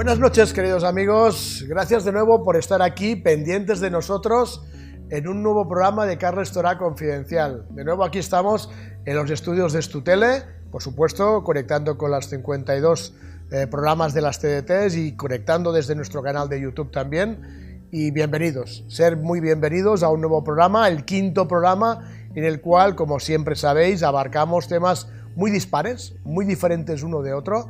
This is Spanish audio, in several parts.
Buenas noches, queridos amigos. Gracias de nuevo por estar aquí, pendientes de nosotros, en un nuevo programa de Carles Torà Confidencial. De nuevo aquí estamos en los estudios de Estutele, por supuesto, conectando con las 52 programas de las TDTs y conectando desde nuestro canal de YouTube también. Y bienvenidos, ser muy bienvenidos a un nuevo programa, el quinto programa, en el cual, como siempre sabéis, abarcamos temas muy dispares, muy diferentes uno de otro.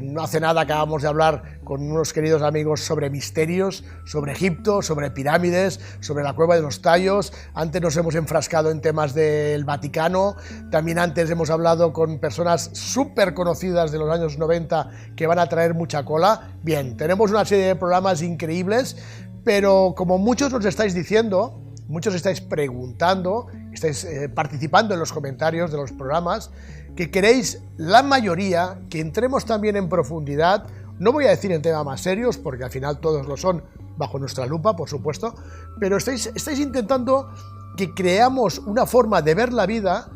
No hace nada acabamos de hablar con unos queridos amigos sobre misterios, sobre Egipto, sobre pirámides, sobre la cueva de los Tallos. Antes nos hemos enfrascado en temas del Vaticano. También antes hemos hablado con personas súper conocidas de los años 90 que van a traer mucha cola. Bien, tenemos una serie de programas increíbles, pero como muchos nos estáis diciendo, muchos estáis preguntando, estáis participando en los comentarios de los programas, que queréis, la mayoría, que entremos también en profundidad. No voy a decir en temas más serios, porque al final todos lo son bajo nuestra lupa, por supuesto, pero estáis intentando que creamos una forma de ver la vida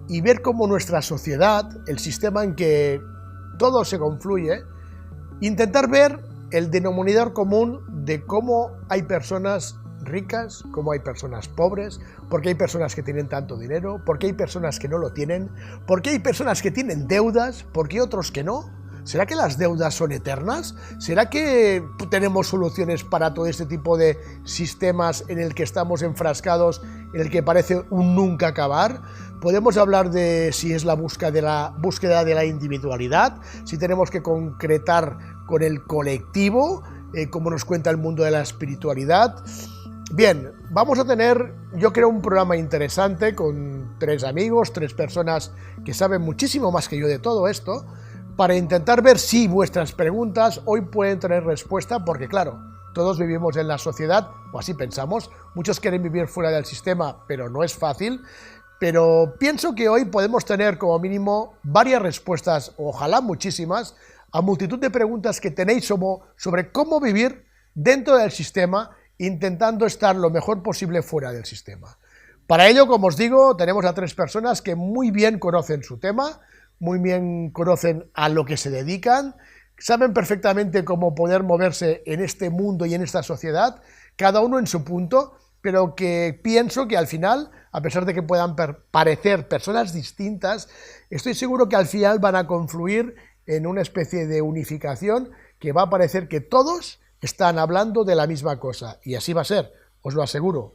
y ver cómo nuestra sociedad, el sistema en que todo se confluye, intentar ver el denominador común de cómo hay personas ricas, cómo hay personas pobres, por qué hay personas que tienen tanto dinero, por qué hay personas que no lo tienen, por qué hay personas que tienen deudas, por qué otros que no. ¿Será que las deudas son eternas? ¿Será que tenemos soluciones para todo este tipo de sistemas en el que estamos enfrascados, en el que parece un nunca acabar? Podemos hablar de si es la búsqueda de la individualidad, si tenemos que concretar con el colectivo, como nos cuenta el mundo de la espiritualidad. Bien, vamos a tener, yo creo, un programa interesante con tres amigos, tres personas que saben muchísimo más que yo de todo esto, para intentar ver si vuestras preguntas hoy pueden tener respuesta, porque claro, todos vivimos en la sociedad, o así pensamos, muchos quieren vivir fuera del sistema, pero no es fácil, pero pienso que hoy podemos tener como mínimo varias respuestas, ojalá muchísimas, a multitud de preguntas que tenéis sobre cómo vivir dentro del sistema, intentando estar lo mejor posible fuera del sistema. Para ello, como os digo, tenemos a tres personas que muy bien conocen su tema, muy bien conocen a lo que se dedican, saben perfectamente cómo poder moverse en este mundo y en esta sociedad, cada uno en su punto, pero que pienso que al final, a pesar de que puedan parecer personas distintas, estoy seguro que al final van a confluir en una especie de unificación que va a parecer que todos están hablando de la misma cosa, y así va a ser, os lo aseguro.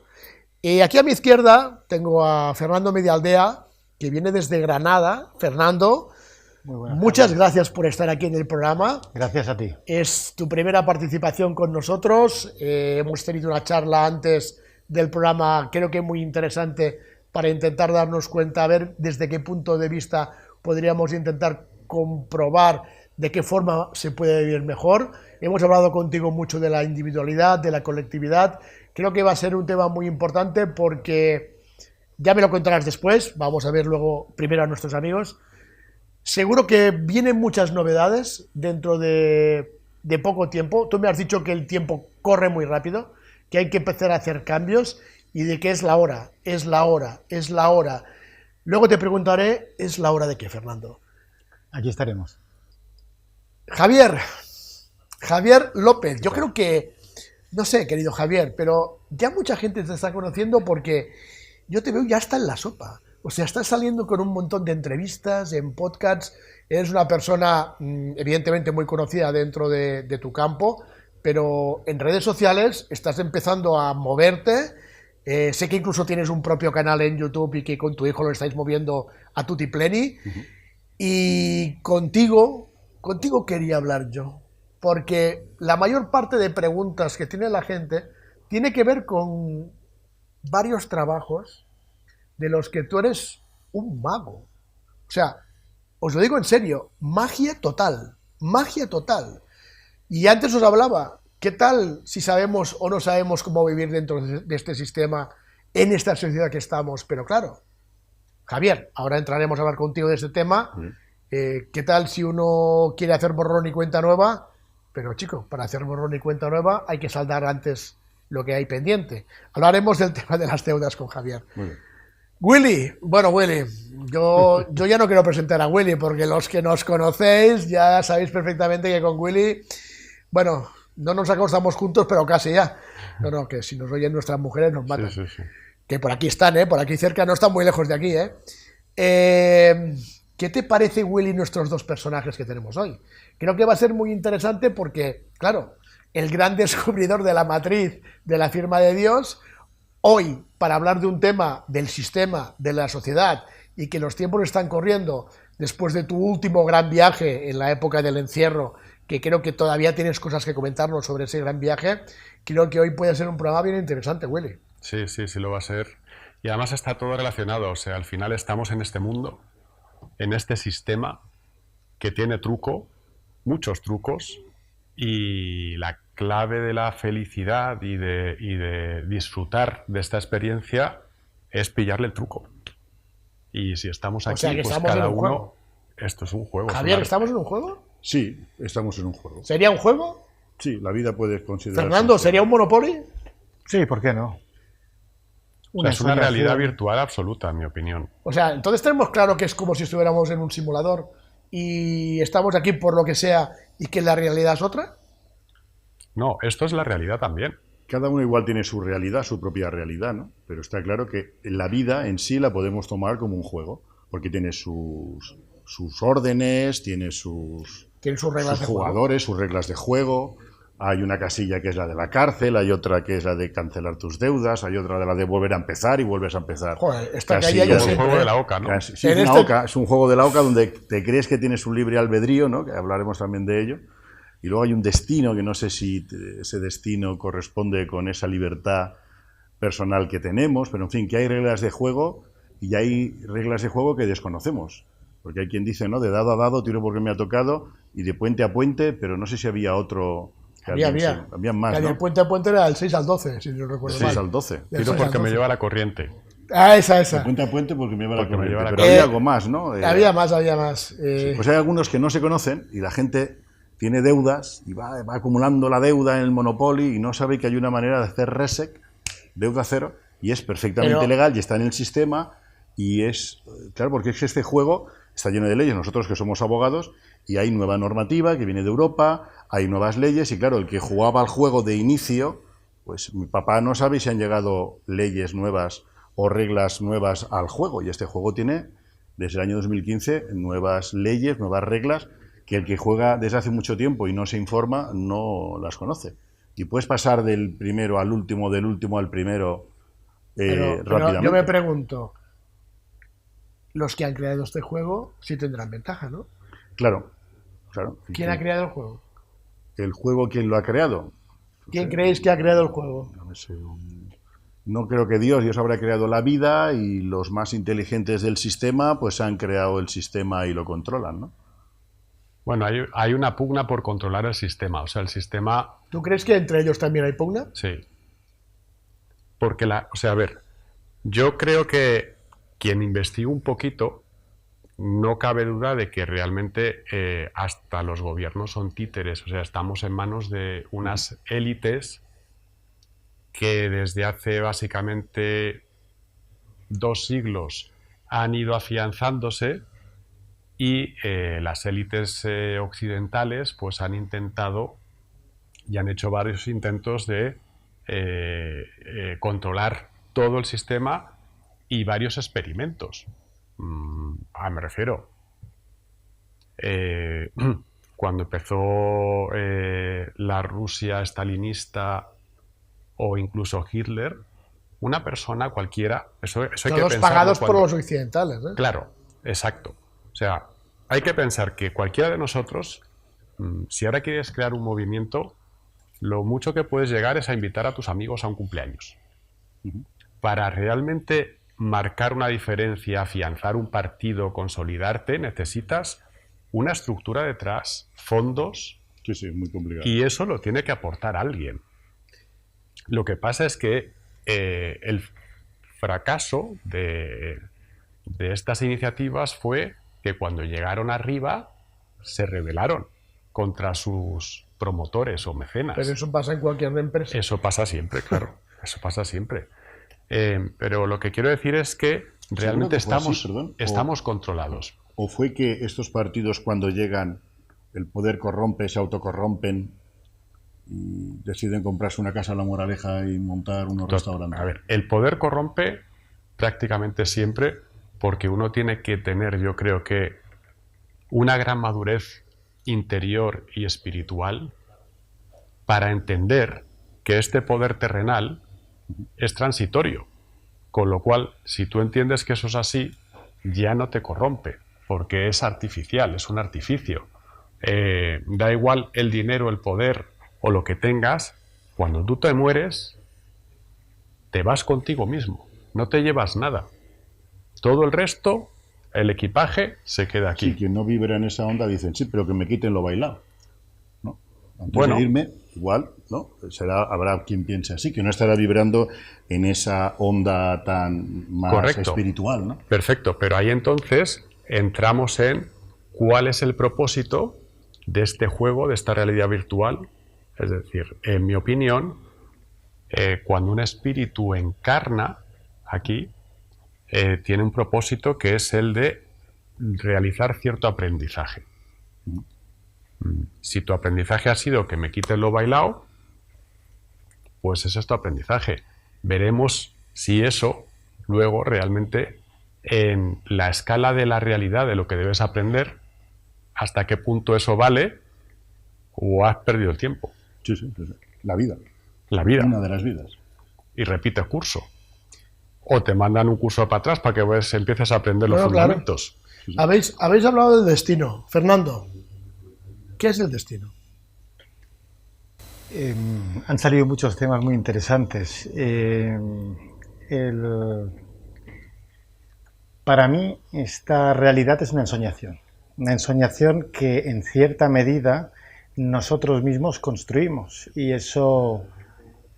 Aquí a mi izquierda tengo a Fernando Medialdea, que viene desde Granada. Fernando, muchas gracias por estar aquí en el programa. Gracias a ti. Es tu primera participación con nosotros. Hemos tenido una charla antes del programa, creo que muy interesante, para intentar darnos cuenta, a ver desde qué punto de vista podríamos intentar comprobar de qué forma se puede vivir mejor. Hemos hablado contigo mucho de la individualidad, de la colectividad. Creo que va a ser un tema muy importante porque, ya me lo contarás después, vamos a ver luego primero a nuestros amigos. Seguro que vienen muchas novedades dentro de poco tiempo. Tú me has dicho que el tiempo corre muy rápido, que hay que empezar a hacer cambios y de que es la hora, es la hora, es la hora. Luego te preguntaré, ¿es la hora de qué, Fernando? Aquí estaremos. Javier López, yo creo que, no sé, querido Javier, pero ya mucha gente te está conociendo porque yo te veo ya está en la sopa. O sea, estás saliendo con un montón de entrevistas, en podcasts, eres una persona evidentemente muy conocida dentro de tu campo, pero en redes sociales estás empezando a moverte. Sé que incluso tienes un propio canal en YouTube y que con tu hijo lo estáis moviendo a tutti pleni. Y contigo quería hablar yo, porque la mayor parte de preguntas que tiene la gente tiene que ver con varios trabajos de los que tú eres un mago. O sea, os lo digo en serio, magia total, magia total. Y antes os hablaba, ¿qué tal si sabemos o no sabemos cómo vivir dentro de este sistema, en esta sociedad que estamos? Pero claro, Javier, ahora entraremos a hablar contigo de este tema. ¿Qué tal si uno quiere hacer borrón y cuenta nueva? Pero chico, para hacer borrón y cuenta nueva hay que saldar antes lo que hay pendiente. Hablaremos del tema de las deudas con Javier. Willy, bueno, Willy, yo ya no quiero presentar a Willy porque los que nos conocéis ya sabéis perfectamente que con Willy Bueno, no nos acostamos juntos, pero casi ya. No, que si nos oyen nuestras mujeres nos matan. Sí, sí, sí. Que por aquí están, por aquí cerca, no están muy lejos de aquí. ¿Qué te parece, Willy, nuestros dos personajes que tenemos hoy? Creo que va a ser muy interesante porque, claro, el gran descubridor de la matriz de la firma de Dios, hoy, para hablar de un tema del sistema, de la sociedad, y que los tiempos están corriendo después de tu último gran viaje en la época del encierro, que creo que todavía tienes cosas que comentarnos sobre ese gran viaje, creo que hoy puede ser un programa bien interesante, Willy. Sí, sí, sí lo va a ser. Y además está todo relacionado, o sea, al final estamos en este mundo, en este sistema que tiene truco, muchos trucos, y la clave de la felicidad y de disfrutar de esta experiencia es pillarle el truco. Y si estamos aquí, o sea, que pues estamos cada en un uno... juego. Esto es un juego. Javier, es ¿estamos en un juego? Sí, estamos en un juego. ¿Sería un juego? Sí, la vida puede considerarse... Fernando, ¿sería un Monopoly? Sí, ¿por qué no? O sea, es una ensoñación. realidad virtual absoluta, en mi opinión. O sea, entonces tenemos claro que es como si estuviéramos en un simulador y estamos aquí por lo que sea y que la realidad es otra. No, esto es la realidad también. Cada uno igual tiene su realidad, su propia realidad, ¿no? Pero está claro que la vida en sí la podemos tomar como un juego, porque tiene sus órdenes, tiene sus reglas de juego. jugadores, sus reglas de juego. Hay una casilla que es la de la cárcel, hay otra que es la de cancelar tus deudas, hay otra de la de volver a empezar y vuelves a empezar. Joder, esta Casilla calle yo Como el siempre, juego de la oca, ¿no? Sí, En es una este- oca, es un juego de la oca donde te crees que tienes un libre albedrío, ¿no? Que hablaremos también de ello. Y luego hay un destino, que no sé si ese destino corresponde con esa libertad personal que tenemos, pero en fin, que hay reglas de juego y hay reglas de juego que desconocemos. Porque hay quien dice, ¿no? De dado a dado, tiro porque me ha tocado, y de puente a puente, pero no sé si había otro... que Había había más, La ¿no? del puente a puente era del 6 al 12, si no recuerdo 6 mal. al 12. Del Tiro 6 al porque me 12. lleva la corriente. Ah, esa. De puente a puente porque me lleva la Porque me corriente. lleva la Pero corriente. había algo más, ¿no? Había más. Pues hay algunos que no se conocen y la gente tiene deudas y va acumulando la deuda en el Monopoly y no sabe que hay una manera de hacer reset, deuda cero, y es perfectamente Pero- legal y está en el sistema y es... Claro, porque es que este juego está lleno de leyes, nosotros que somos abogados, y hay nueva normativa que viene de Europa, hay nuevas leyes y claro, el que jugaba al juego de inicio, pues mi papá no sabe si han llegado leyes nuevas o reglas nuevas al juego y este juego tiene desde el año 2015 nuevas leyes, nuevas reglas que el que juega desde hace mucho tiempo y no se informa no las conoce. Y puedes pasar del primero al último, del último al primero Pero rápidamente. yo me pregunto, los que han creado este juego sí tendrán ventaja, ¿no? Claro. ¿Quién ha creado el juego? ¿El juego quién lo ha creado? ¿Quién creéis que ha creado el juego? No sé, no creo que Dios habrá creado la vida y los más inteligentes del sistema pues han creado el sistema y lo controlan, ¿no? Bueno, hay una pugna por controlar el sistema. O sea, el sistema... ¿Tú crees que entre ellos también hay pugna? Sí. Porque o sea, a ver, yo creo que quien investiga un poquito, no cabe duda de que realmente hasta los gobiernos son títeres. O sea, estamos en manos de unas élites que desde hace básicamente 2 siglos han ido afianzándose y las élites occidentales pues han intentado y han hecho varios intentos de controlar todo el sistema y varios experimentos. Me refiero, cuando empezó la Rusia stalinista o incluso Hitler, una persona cualquiera, eso hay que Todos pensarlo pagados por cuando- los occidentales, ¿eh? Claro, exacto. O sea, hay que pensar que cualquiera de nosotros, si ahora quieres crear un movimiento, lo mucho que puedes llegar es a invitar a tus amigos a un cumpleaños. Para realmente marcar una diferencia, afianzar un partido, consolidarte, necesitas una estructura detrás, fondos, Sí, es muy complicado. y eso lo tiene que aportar alguien. Lo que pasa es que el fracaso de estas iniciativas fue que cuando llegaron arriba se rebelaron contra sus promotores o mecenas. Pero eso pasa en cualquier empresa. Eso pasa siempre, claro. Eso pasa siempre. Pero lo que quiero decir es que realmente que fue así, perdón? estamos controlados. ¿O fue que estos partidos cuando llegan, el poder corrompe, se autocorrompen y deciden comprarse una casa en La Moraleja y montar unos restaurantes. A ver, el poder corrompe prácticamente siempre porque uno tiene que tener, yo creo que, una gran madurez interior y espiritual para entender que este poder terrenal es transitorio. Con lo cual, si tú entiendes que eso es así, ya no te corrompe, porque es artificial, es un artificio. Da igual el dinero, el poder o lo que tengas, cuando tú te mueres, te vas contigo mismo, no te llevas nada. Todo el resto, el equipaje, se queda aquí. Sí, quien no vibra en esa onda dicen, sí, pero que me quiten lo bailado, ¿no? Antes Bueno. de irme, igual, ¿no? Habrá quien piense así, que no estará vibrando en esa onda tan más Correcto. espiritual, ¿no? Perfecto, pero ahí entonces entramos en cuál es el propósito de este juego, de esta realidad virtual. Es decir, en mi opinión, cuando un espíritu encarna aquí, tiene un propósito que es el de realizar cierto aprendizaje. Si tu aprendizaje ha sido que me quites lo bailado, pues ese es tu aprendizaje. Veremos si eso luego realmente en la escala de la realidad de lo que debes aprender, hasta qué punto eso vale o has perdido el tiempo. Sí, sí, sí, sí. La vida. La vida. Una de las vidas. Y repite curso. O te mandan un curso para atrás para que empieces a aprender los Bueno, claro. fundamentos. Habéis hablado del destino. Fernando, ¿qué es el destino? Han salido muchos temas muy interesantes. Para mí, esta realidad es una ensoñación que en cierta medida nosotros mismos construimos. Y eso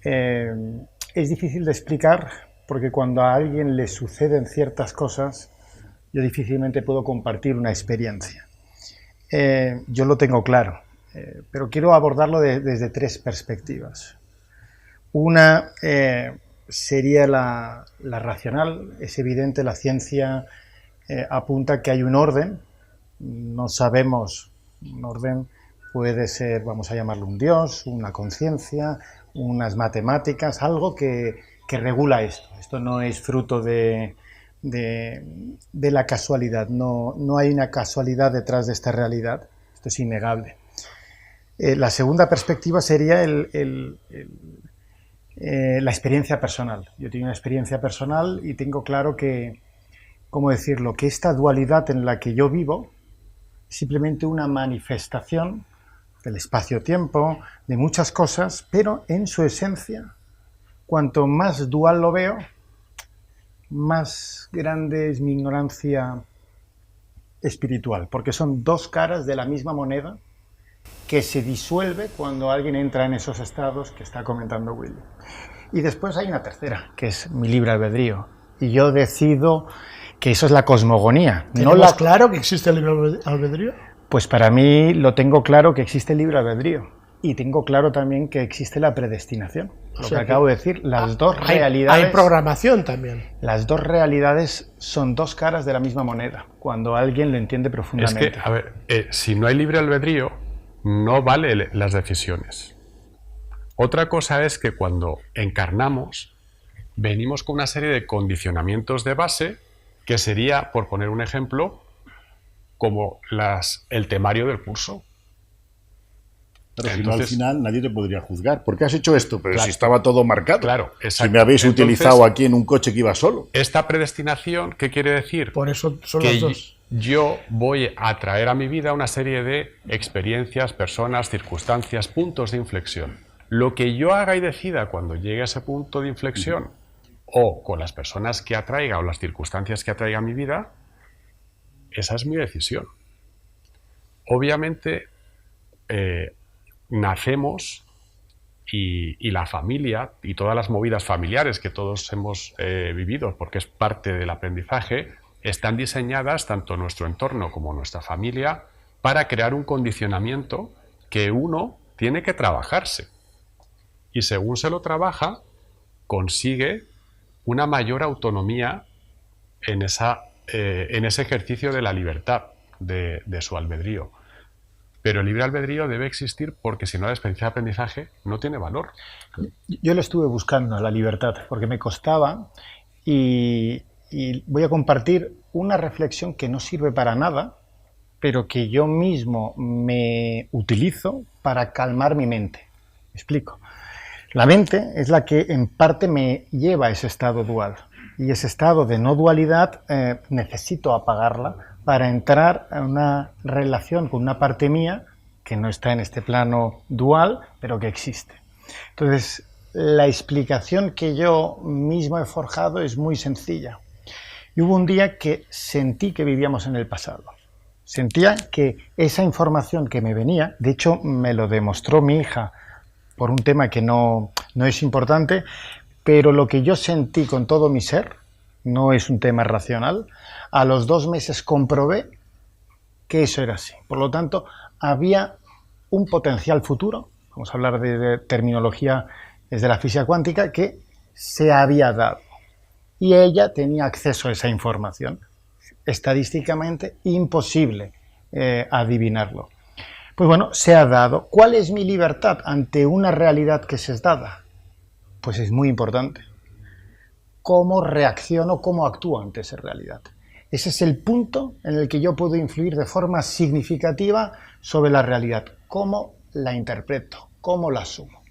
es difícil de explicar porque cuando a alguien le suceden ciertas cosas, yo difícilmente puedo compartir una experiencia. Yo lo tengo claro, pero quiero abordarlo desde tres perspectivas. Una sería la racional. Es evidente, la ciencia apunta que hay un orden. No sabemos, un orden puede ser, vamos a llamarlo un dios, una conciencia, unas matemáticas, algo que regula esto. Esto no es fruto de la casualidad, no hay una casualidad detrás de esta realidad, esto es innegable. La segunda perspectiva sería la experiencia personal. Yo tengo una experiencia personal y tengo claro que, ¿cómo decirlo?, que esta dualidad en la que yo vivo es simplemente una manifestación del espacio-tiempo, de muchas cosas, pero en su esencia, cuanto más dual lo veo, más grande es mi ignorancia espiritual, porque son dos caras de la misma moneda que se disuelve cuando alguien entra en esos estados que está comentando Willy. Y después hay una tercera, que es mi libre albedrío, y yo decido que eso es la cosmogonía. ¿Tenemos claro que existe el libre albedrío? Pues para mí lo tengo claro que existe el libre albedrío, y tengo claro también que existe la predestinación. Lo que acabo de decir, las dos realidades... Hay programación también. Las dos realidades son dos caras de la misma moneda, cuando alguien lo entiende profundamente. Es que, a ver, si no hay libre albedrío, no vale las decisiones. Otra cosa es que cuando encarnamos, venimos con una serie de condicionamientos de base, que sería, por poner un ejemplo, como el temario del curso. Pero Entonces, si no, al final nadie te podría juzgar. ¿Por qué has hecho esto? Pero claro, si estaba todo marcado. Claro, exacto. Si me habéis Entonces, utilizado aquí en un coche que iba solo. Esta predestinación, ¿qué quiere decir? Por eso son que las dos. yo voy a traer a mi vida una serie de experiencias, personas, circunstancias, puntos de inflexión. Lo que yo haga y decida cuando llegue a ese punto de inflexión, o con las personas que atraiga o las circunstancias que atraiga a mi vida, esa es mi decisión. Obviamente, nacemos y la familia y todas las movidas familiares que todos hemos vivido, porque es parte del aprendizaje, están diseñadas, tanto nuestro entorno como nuestra familia, para crear un condicionamiento que uno tiene que trabajarse. Y según se lo trabaja, consigue una mayor autonomía en ese ejercicio de la libertad, de su albedrío. Pero el libre albedrío debe existir porque si no la experiencia de aprendizaje no tiene valor. Yo lo estuve buscando, la libertad, porque me costaba y voy a compartir una reflexión que no sirve para nada, pero que yo mismo me utilizo para calmar mi mente. ¿Me explico? La mente es la que en parte me lleva a ese estado dual. Y ese estado de no dualidad necesito apagarla para entrar a una relación con una parte mía que no está en este plano dual, pero que existe. Entonces, la explicación que yo mismo he forjado es muy sencilla. Y hubo un día que sentí que vivíamos en el pasado. Sentía que esa información que me venía, de hecho me lo demostró mi hija por un tema que no es importante, pero lo que yo sentí con todo mi ser, no es un tema racional, a los 2 meses comprobé que eso era así. Por lo tanto, había un potencial futuro, vamos a hablar de terminología desde la física cuántica, que se había dado. Y ella tenía acceso a esa información. Estadísticamente imposible adivinarlo. Pues bueno, se ha dado. ¿Cuál es mi libertad ante una realidad que se es dada? Pues es muy importante. ¿Cómo reacciono, cómo actúo ante esa realidad? Ese es el punto en el que yo puedo influir de forma significativa sobre la realidad. ¿Cómo la interpreto? ¿Cómo la asumo?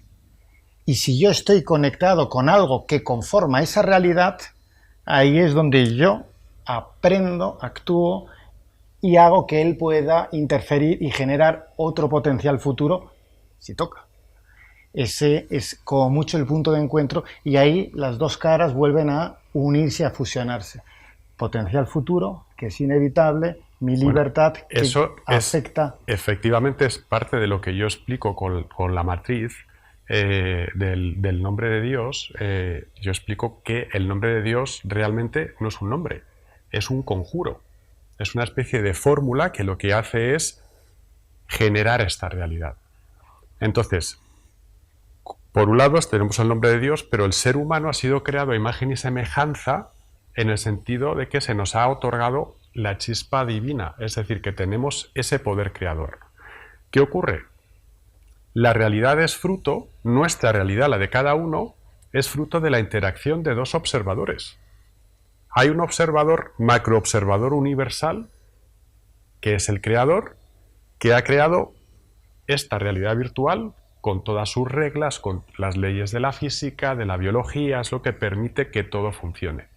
Y si yo estoy conectado con algo que conforma esa realidad, ahí es donde yo aprendo, actúo y hago que él pueda interferir y generar otro potencial futuro si toca. Ese es como mucho el punto de encuentro y ahí las dos caras vuelven a unirse, a fusionarse. Potencial futuro, que es inevitable, mi libertad, que eso afecta. Efectivamente es parte de lo que yo explico con la matriz del nombre de Dios. Yo explico que el nombre de Dios realmente no es un nombre, es un conjuro. Es una especie de fórmula que lo que hace es generar esta realidad. Entonces, por un lado tenemos el nombre de Dios, pero el ser humano ha sido creado a imagen y semejanza en el sentido de que se nos ha otorgado la chispa divina, es decir, que tenemos ese poder creador. ¿Qué ocurre? La realidad es fruto, nuestra realidad, la de cada uno, es fruto de la interacción de dos observadores. Hay un observador, macroobservador universal, que es el creador, que ha creado esta realidad virtual con todas sus reglas, con las leyes de la física, de la biología, es lo que permite que todo funcione.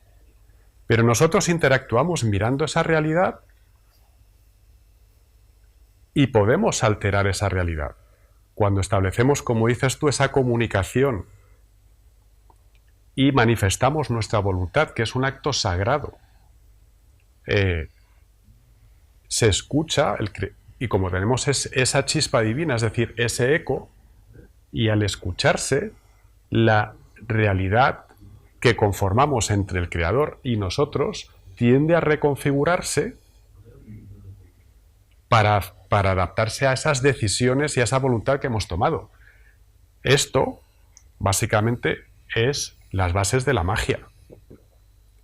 Pero nosotros interactuamos mirando esa realidad y podemos alterar esa realidad. Cuando establecemos, como dices tú, esa comunicación y manifestamos nuestra voluntad, que es un acto sagrado, se escucha, y como tenemos esa chispa divina, es decir, ese eco, y al escucharse, la realidad que conformamos entre el Creador y nosotros tiende a reconfigurarse para adaptarse a esas decisiones y a esa voluntad que hemos tomado. Esto, básicamente, es las bases de la magia.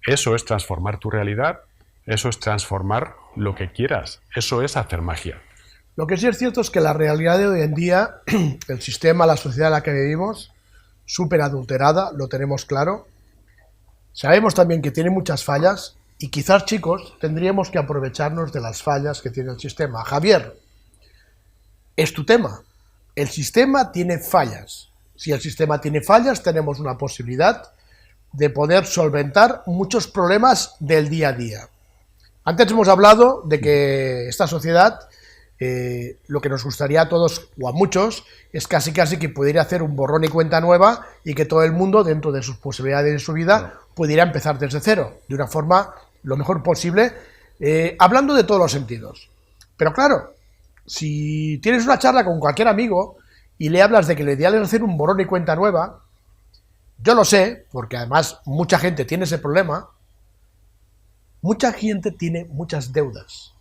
Eso es transformar tu realidad, eso es transformar lo que quieras, eso es hacer magia. Lo que sí es cierto es que la realidad de hoy en día, el sistema, la sociedad en la que vivimos, súper adulterada, lo tenemos claro. Sabemos también que tiene muchas fallas y quizás, chicos, tendríamos que aprovecharnos de las fallas que tiene el sistema. Javier, es tu tema. El sistema tiene fallas. Si el sistema tiene fallas, tenemos una posibilidad de poder solventar muchos problemas del día a día. Antes hemos hablado de que esta sociedad, lo que nos gustaría a todos o a muchos, es casi que pudiera hacer un borrón y cuenta nueva y que todo el mundo, dentro de sus posibilidades de su vida, pudiera empezar desde cero, de una forma lo mejor posible, hablando de todos los sentidos. Pero claro, si tienes una charla con cualquier amigo y le hablas de que lo ideal es hacer un borrón y cuenta nueva, yo lo sé, porque además mucha gente tiene ese problema, mucha gente tiene muchas deudas,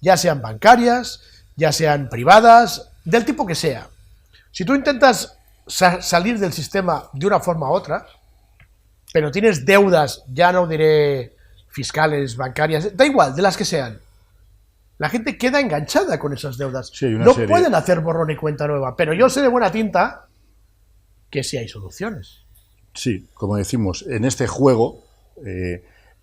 ya sean bancarias, ya sean privadas, del tipo que sea. Si tú intentas salir del sistema de una forma u otra, pero tienes deudas, ya no diré fiscales, bancarias, da igual, de las que sean, La gente queda enganchada con esas deudas. Sí, hay una no serie. pueden hacer borrón y cuenta nueva, pero yo sé de buena tinta que sí hay soluciones. Sí, como decimos, en este juego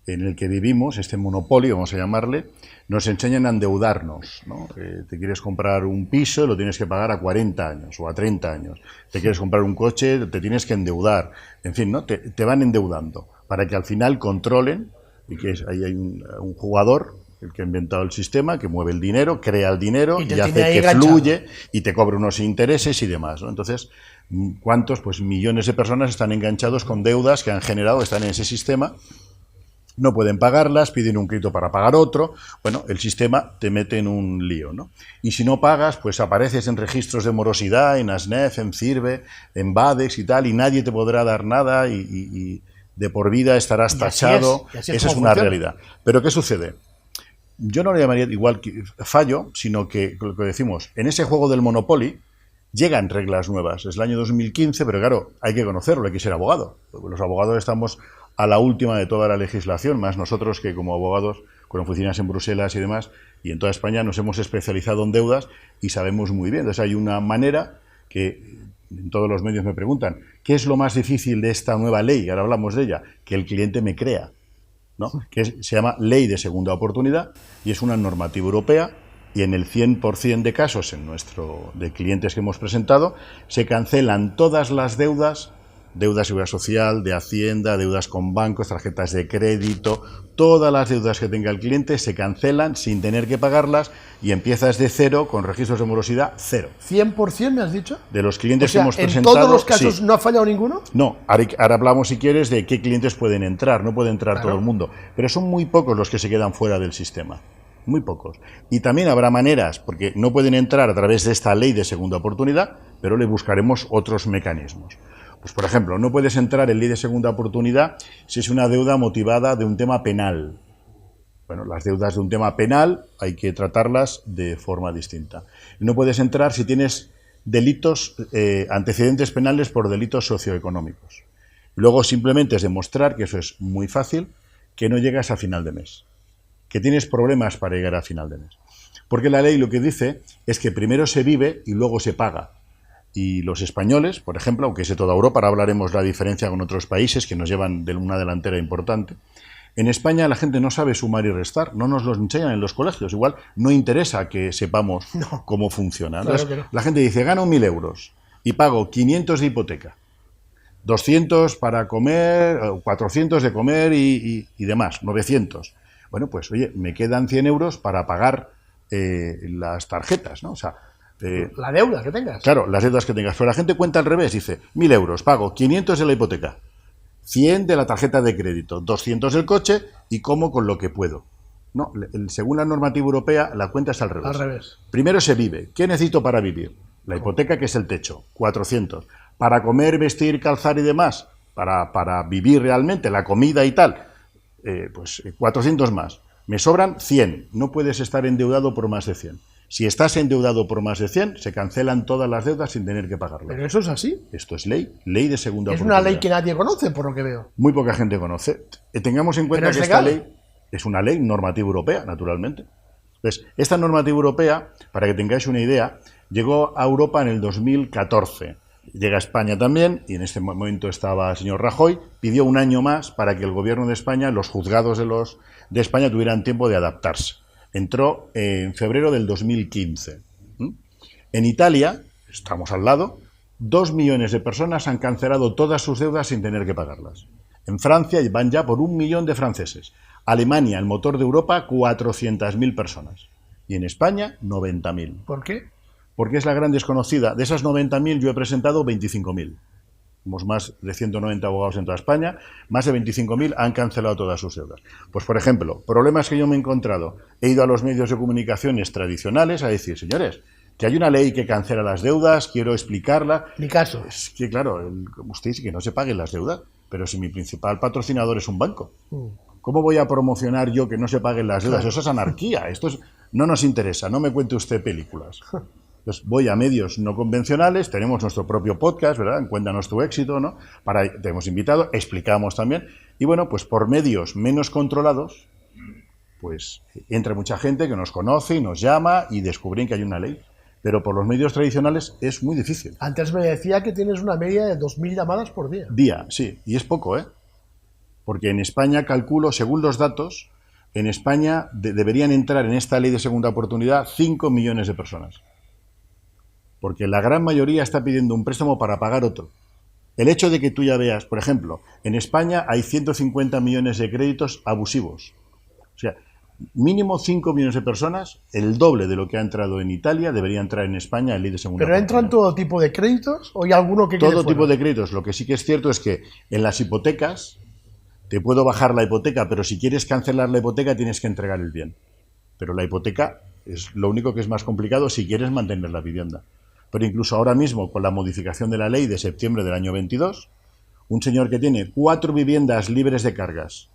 en el que vivimos, este monopolio, vamos a llamarle, nos enseñan a endeudarnos, ¿no? Te quieres comprar un piso, lo tienes que pagar a 40 años o a 30 años. Te quieres comprar un coche, te tienes que endeudar. En fin, ¿no? Te van endeudando para que al final controlen, y que ahí hay un jugador, el que ha inventado el sistema, que mueve el dinero, crea el dinero y hace que fluye y te cobre unos intereses y demás, ¿no? Entonces, ¿cuántos? Pues millones de personas están enganchados con deudas que han generado, están en ese sistema, no pueden pagarlas, piden un crédito para pagar otro. Bueno, el sistema te mete en un lío, ¿no? Y si no pagas, pues apareces en registros de morosidad, en ASNEF, en CIRVE, en BADEX y tal, y nadie te podrá dar nada y de por vida estarás tachado. Así es Esa es una realidad. Pero ¿qué sucede? Yo no le llamaría igual que fallo, sino que lo que decimos, en ese juego del Monopoly llegan reglas nuevas. Es el año 2015, pero claro, hay que conocerlo, hay que ser abogado. Los abogados estamos a la última de toda la legislación, más nosotros que como abogados con oficinas en Bruselas y demás, y en toda España nos hemos especializado en deudas y sabemos muy bien. Entonces hay una manera que en todos los medios me preguntan, ¿qué es lo más difícil de esta nueva ley? Ahora hablamos de ella, que el cliente me crea, ¿no? Se llama Ley de Segunda Oportunidad y es una normativa europea y en el 100% de casos de clientes que hemos presentado se cancelan todas las deudas, deuda de seguridad social, de Hacienda, deudas con bancos, tarjetas de crédito, todas las deudas que tenga el cliente se cancelan sin tener que pagarlas y empiezas de cero con registros de morosidad cero. ¿100% me has dicho? De los clientes o sea, que hemos presentado... ¿en todos los casos sí. no ha fallado ninguno? No, ahora hablamos si quieres de qué clientes pueden entrar, no puede entrar Claro. todo el mundo, pero son muy pocos los que se quedan fuera del sistema. Muy pocos. Y también habrá maneras, porque no pueden entrar a través de esta ley de segunda oportunidad, pero le buscaremos otros mecanismos. Pues, por ejemplo, no puedes entrar en ley de segunda oportunidad si es una deuda motivada de un tema penal. Bueno, las deudas de un tema penal hay que tratarlas de forma distinta. No puedes entrar si tienes delitos, antecedentes penales por delitos socioeconómicos. Luego simplemente es demostrar, que eso es muy fácil, que no llegas a final de mes, que tienes problemas para llegar a final de mes. Porque la ley lo que dice es que primero se vive y luego se paga. Y los españoles, por ejemplo, aunque es de toda Europa, ahora hablaremos la diferencia con otros países que nos llevan de una delantera importante, en España la gente no sabe sumar y restar, no nos lo enseñan en los colegios, igual no interesa que sepamos cómo funciona. Entonces, Claro que no. La gente dice, gano 1.000 euros y pago 500 de hipoteca, 200 para comer, 400 de comer y demás, 900. Bueno, pues oye, me quedan 100 euros para pagar las tarjetas, ¿no? O sea, La deuda que tengas. claro, las deudas que tengas. Pero la gente cuenta al revés, dice, 1.000 euros, pago 500 de la hipoteca, 100 de la tarjeta de crédito, 200 del coche y como con lo que puedo. No, según la normativa europea, la cuenta es al revés. Al revés. Primero se vive. ¿Qué necesito para vivir? La hipoteca, que es el techo, 400. Para comer, vestir, calzar y demás, para vivir realmente, la comida y tal, pues 400 más. Me sobran 100. No puedes estar endeudado por más de 100. Si estás endeudado por más de 100, se cancelan todas las deudas sin tener que pagarlas. Pero eso es así. Esto es ley de segunda Es oportunidad. una ley que nadie conoce, por lo que veo. Muy poca gente conoce. Tengamos en cuenta Pero que es esta legal. ley es una ley normativa europea, naturalmente. Entonces, esta normativa europea, para que tengáis una idea, llegó a Europa en el 2014. Llega a España también, y en este momento estaba el señor Rajoy, pidió un año más para que el gobierno de España, los juzgados de España tuvieran tiempo de adaptarse. Entró en febrero del 2015. En Italia, estamos al lado, 2 millones de personas han cancelado todas sus deudas sin tener que pagarlas. En Francia van ya por 1 millón de franceses. Alemania, el motor de Europa, 400.000 personas. Y en España, 90.000. ¿Por qué? Porque es la gran desconocida. De esas 90.000 yo he presentado 25.000. Somos más de 190 abogados en toda España. Más de 25.000 han cancelado todas sus deudas. Pues, por ejemplo, problemas que yo me he encontrado. He ido a los medios de comunicaciones tradicionales a decir, señores, que hay una ley que cancela las deudas, quiero explicarla. Ni caso. Es que, claro, usted dice que no se paguen las deudas, pero si mi principal patrocinador es un banco, ¿cómo voy a promocionar yo que no se paguen las deudas? Claro. Eso es anarquía, no nos interesa, no me cuente usted películas. Entonces voy a medios no convencionales, tenemos nuestro propio podcast, ¿verdad? En Cuéntanos tu éxito, ¿no? Te hemos invitado, explicamos también, y bueno, pues por medios menos controlados, pues entra mucha gente que nos conoce y nos llama y descubren que hay una ley. Pero por los medios tradicionales es muy difícil. Antes me decía que tienes una media de 2.000 llamadas por día. Día, sí. Y es poco, ¿eh? Porque en España, calculo, según los datos, en España deberían entrar en esta ley de segunda oportunidad 5 millones de personas. Porque la gran mayoría está pidiendo un préstamo para pagar otro. El hecho de que tú ya veas, por ejemplo, en España hay 150 millones de créditos abusivos. O sea, mínimo 5 millones de personas, el doble de lo que ha entrado en Italia, debería entrar en España en ley de segunda ¿Pero oportunidad. entran todo tipo de créditos o hay alguno que quede Todo fuera? tipo de créditos. Lo que sí que es cierto es que en las hipotecas te puedo bajar la hipoteca, pero si quieres cancelar la hipoteca tienes que entregar el bien. Pero la hipoteca es lo único que es más complicado si quieres mantener la vivienda. Pero incluso ahora mismo, con la modificación de la ley de septiembre del año 22, un señor que tiene 4 viviendas libres de cargas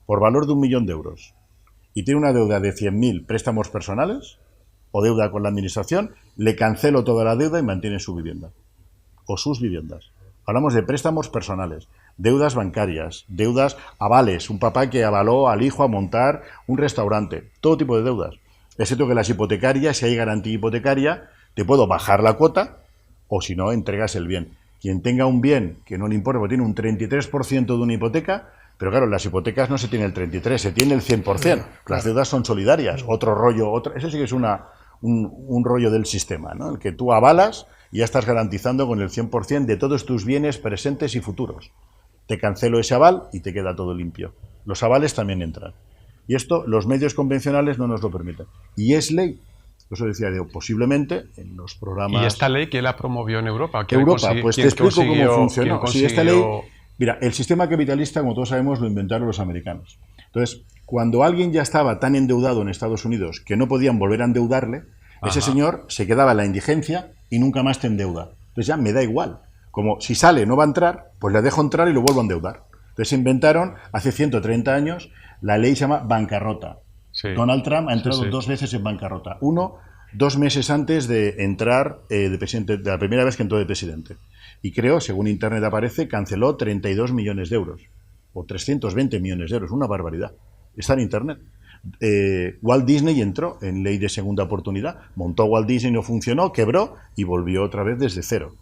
por valor de 1 millón de euros y tiene una deuda de 100.000 préstamos personales o deuda con la administración, le cancelo toda la deuda y mantiene su vivienda o sus viviendas. Hablamos de préstamos personales, deudas bancarias, deudas avales, un papá que avaló al hijo a montar un restaurante, todo tipo de deudas. Es cierto que las hipotecarias, si hay garantía hipotecaria, te puedo bajar la cuota o si no, entregas el bien. Quien tenga un bien que no le importa, porque tiene un 33% de una hipoteca, pero claro, las hipotecas no se tiene el 33%, se tiene el 100%. Las deudas son solidarias, otro rollo, eso sí que es un rollo del sistema, ¿no? El que tú avalas y ya estás garantizando con el 100% de todos tus bienes presentes y futuros. Te cancelo ese aval y te queda todo limpio. Los avales también entran. Y esto los medios convencionales no nos lo permiten. Y es ley. Eso decía, digo, posiblemente en los programas... ¿Y esta ley quién la promovió en Europa? Europa, pues te explico cómo funcionó. Sí, esta ley... Mira, el sistema capitalista, como todos sabemos, lo inventaron los americanos. Entonces, cuando alguien ya estaba tan endeudado en Estados Unidos que no podían volver a endeudarle, ese señor se quedaba en la indigencia y nunca más te endeuda. Entonces ya me da igual. Como si sale no va a entrar, pues le dejo entrar y lo vuelvo a endeudar. Entonces inventaron, hace 130 años, la ley se llama bancarrota. Sí. Donald Trump ha entrado 2 veces en bancarrota. Uno, 2 meses antes de entrar de presidente, de la primera vez que entró de presidente. Y creo, según Internet aparece, canceló 32 millones de euros. O 320 millones de euros. Una barbaridad. Está en Internet. Walt Disney entró en ley de segunda oportunidad. Montó Walt Disney, no funcionó, quebró y volvió otra vez desde cero.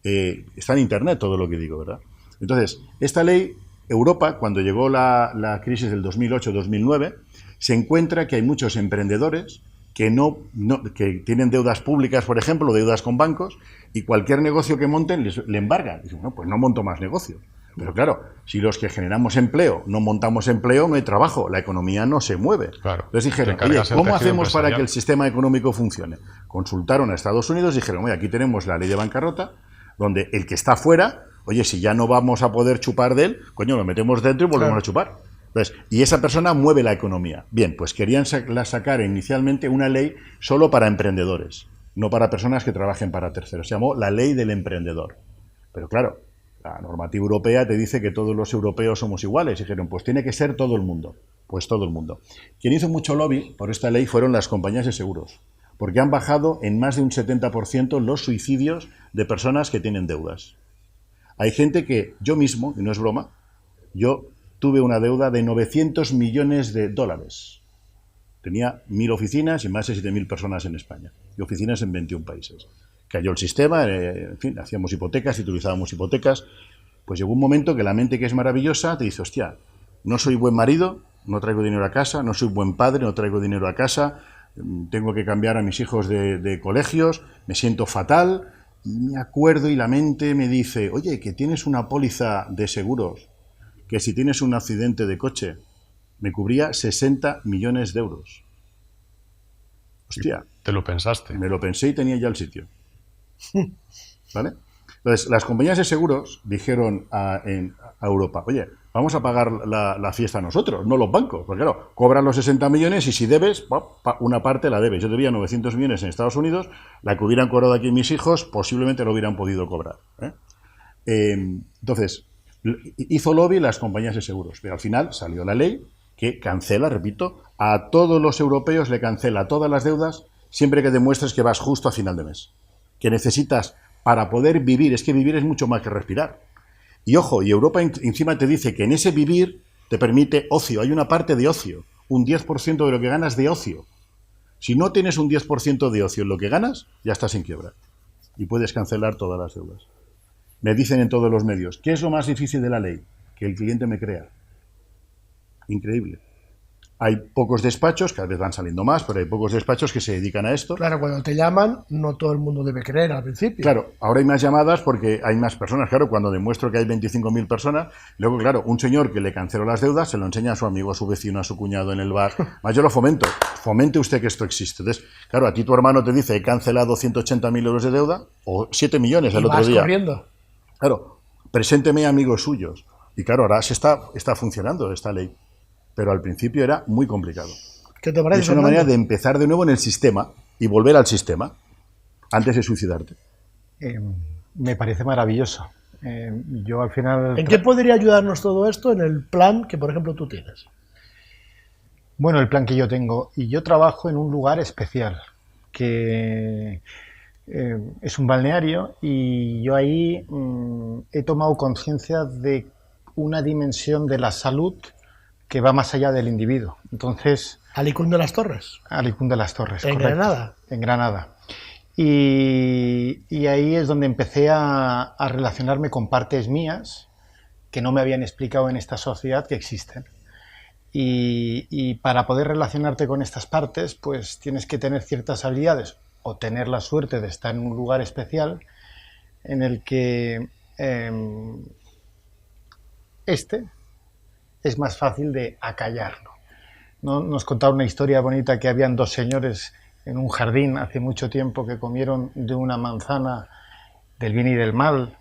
Está en Internet todo lo que digo, ¿verdad? Entonces, esta ley, Europa, cuando llegó la crisis del 2008-2009, se encuentra que hay muchos emprendedores que tienen deudas públicas, por ejemplo, deudas con bancos, y cualquier negocio que monten le embargan. Dicen, bueno, pues no monto más negocios. Pero claro, si los que generamos empleo no montamos empleo, no hay trabajo, la economía no se mueve. Claro. Entonces dijeron, oye, ¿cómo hacemos para que el sistema económico funcione? Consultaron a Estados Unidos y dijeron, oye, aquí tenemos la ley de bancarrota, donde el que está fuera, oye, si ya no vamos a poder chupar de él, coño, lo metemos dentro y volvemos a chupar. Entonces, y esa persona mueve la economía. Bien, pues querían sacar inicialmente una ley solo para emprendedores, no para personas que trabajen para terceros. Se llamó la ley del emprendedor. Pero claro, la normativa europea te dice que todos los europeos somos iguales. Y dijeron, pues tiene que ser todo el mundo. Pues todo el mundo. Quien hizo mucho lobby por esta ley fueron las compañías de seguros, porque han bajado en más de un 70% los suicidios de personas que tienen deudas. Hay gente que, yo mismo, y no es broma, yo tuve una deuda de 900 millones de dólares. Tenía 1.000 oficinas y más de 7.000 personas en España. Y oficinas en 21 países. Cayó el sistema, en fin, hacíamos hipotecas, utilizábamos hipotecas. Pues llegó un momento que la mente, que es maravillosa, te dice, hostia, no soy buen marido, no traigo dinero a casa, no soy buen padre, no traigo dinero a casa, tengo que cambiar a mis hijos de colegios, me siento fatal. Y me acuerdo y la mente me dice, oye, que tienes una póliza de seguros, que si tienes un accidente de coche, me cubría 60 millones de euros. Hostia. ¿Te lo pensaste? Me lo pensé y tenía ya el sitio. ¿Vale? Entonces, las compañías de seguros dijeron a Europa, oye, vamos a pagar la fiesta nosotros, no los bancos. Porque claro, cobran los 60 millones y si debes, una parte la debes. Yo debía 900 millones en Estados Unidos, la que hubieran cobrado aquí mis hijos, posiblemente lo hubieran podido cobrar. Entonces, hizo lobby las compañías de seguros, pero al final salió la ley que cancela, repito, a todos los europeos le cancela todas las deudas siempre que demuestres que vas justo a final de mes. Que necesitas para poder vivir, es que vivir es mucho más que respirar. Y ojo, y Europa encima te dice que en ese vivir te permite ocio, hay una parte de ocio. un 10% de lo que ganas de ocio. Si no tienes un 10% de ocio en lo que ganas, ya estás en quiebra. Y puedes cancelar todas las deudas. Me dicen en todos los medios, ¿qué es lo más difícil de la ley? Que el cliente me crea. Increíble. Hay pocos despachos, cada vez van saliendo más, pero hay pocos despachos que se dedican a esto. Claro, cuando te llaman, no todo el mundo debe creer al principio. Claro, ahora hay más llamadas porque hay más personas. Claro, cuando demuestro que hay 25.000 personas, luego, claro, un señor que le canceló las deudas se lo enseña a su amigo, a su vecino, a su cuñado en el bar. Más yo lo fomento. Fomente usted que esto existe. Entonces, claro, a ti tu hermano te dice, he cancelado 180.000 euros de deuda o 7 millones el y otro vas día. corriendo. Claro, presénteme amigos suyos. Y claro, ahora está funcionando esta ley. Pero al principio era muy complicado. ¿Qué te Y parece, es una Fernando? manera de empezar de nuevo en el sistema y volver al sistema antes de suicidarte. Me parece maravilloso. Yo al final... ¿En qué podría ayudarnos todo esto en el plan que, por ejemplo, tú tienes? Bueno, el plan que yo tengo, y yo trabajo en un lugar especial, que es un balneario, y yo ahí he tomado conciencia de una dimensión de la salud que va más allá del individuo. Entonces, Alicún de las Torres. Alicún de las Torres, En correcto. Granada. En Granada. Y ahí es donde empecé a relacionarme con partes mías que no me habían explicado en esta sociedad que existen. Y para poder relacionarte con estas partes, pues tienes que tener ciertas habilidades o tener la suerte de estar en un lugar especial en el que es más fácil de acallarlo. ¿No? Nos contaba una historia bonita que habían dos señores en un jardín hace mucho tiempo que comieron de una manzana del bien y del mal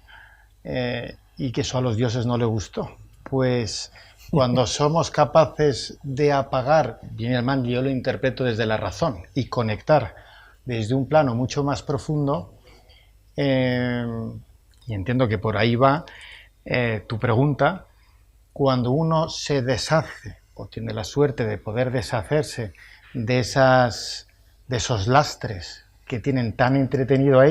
y que eso a los dioses no les gustó. Pues cuando somos capaces de apagar bien y el mal, yo lo interpreto desde la razón y conectar desde un plano mucho más profundo, y entiendo que por ahí va tu pregunta, cuando uno se deshace o tiene la suerte de poder deshacerse de esos lastres que tienen tan entretenido a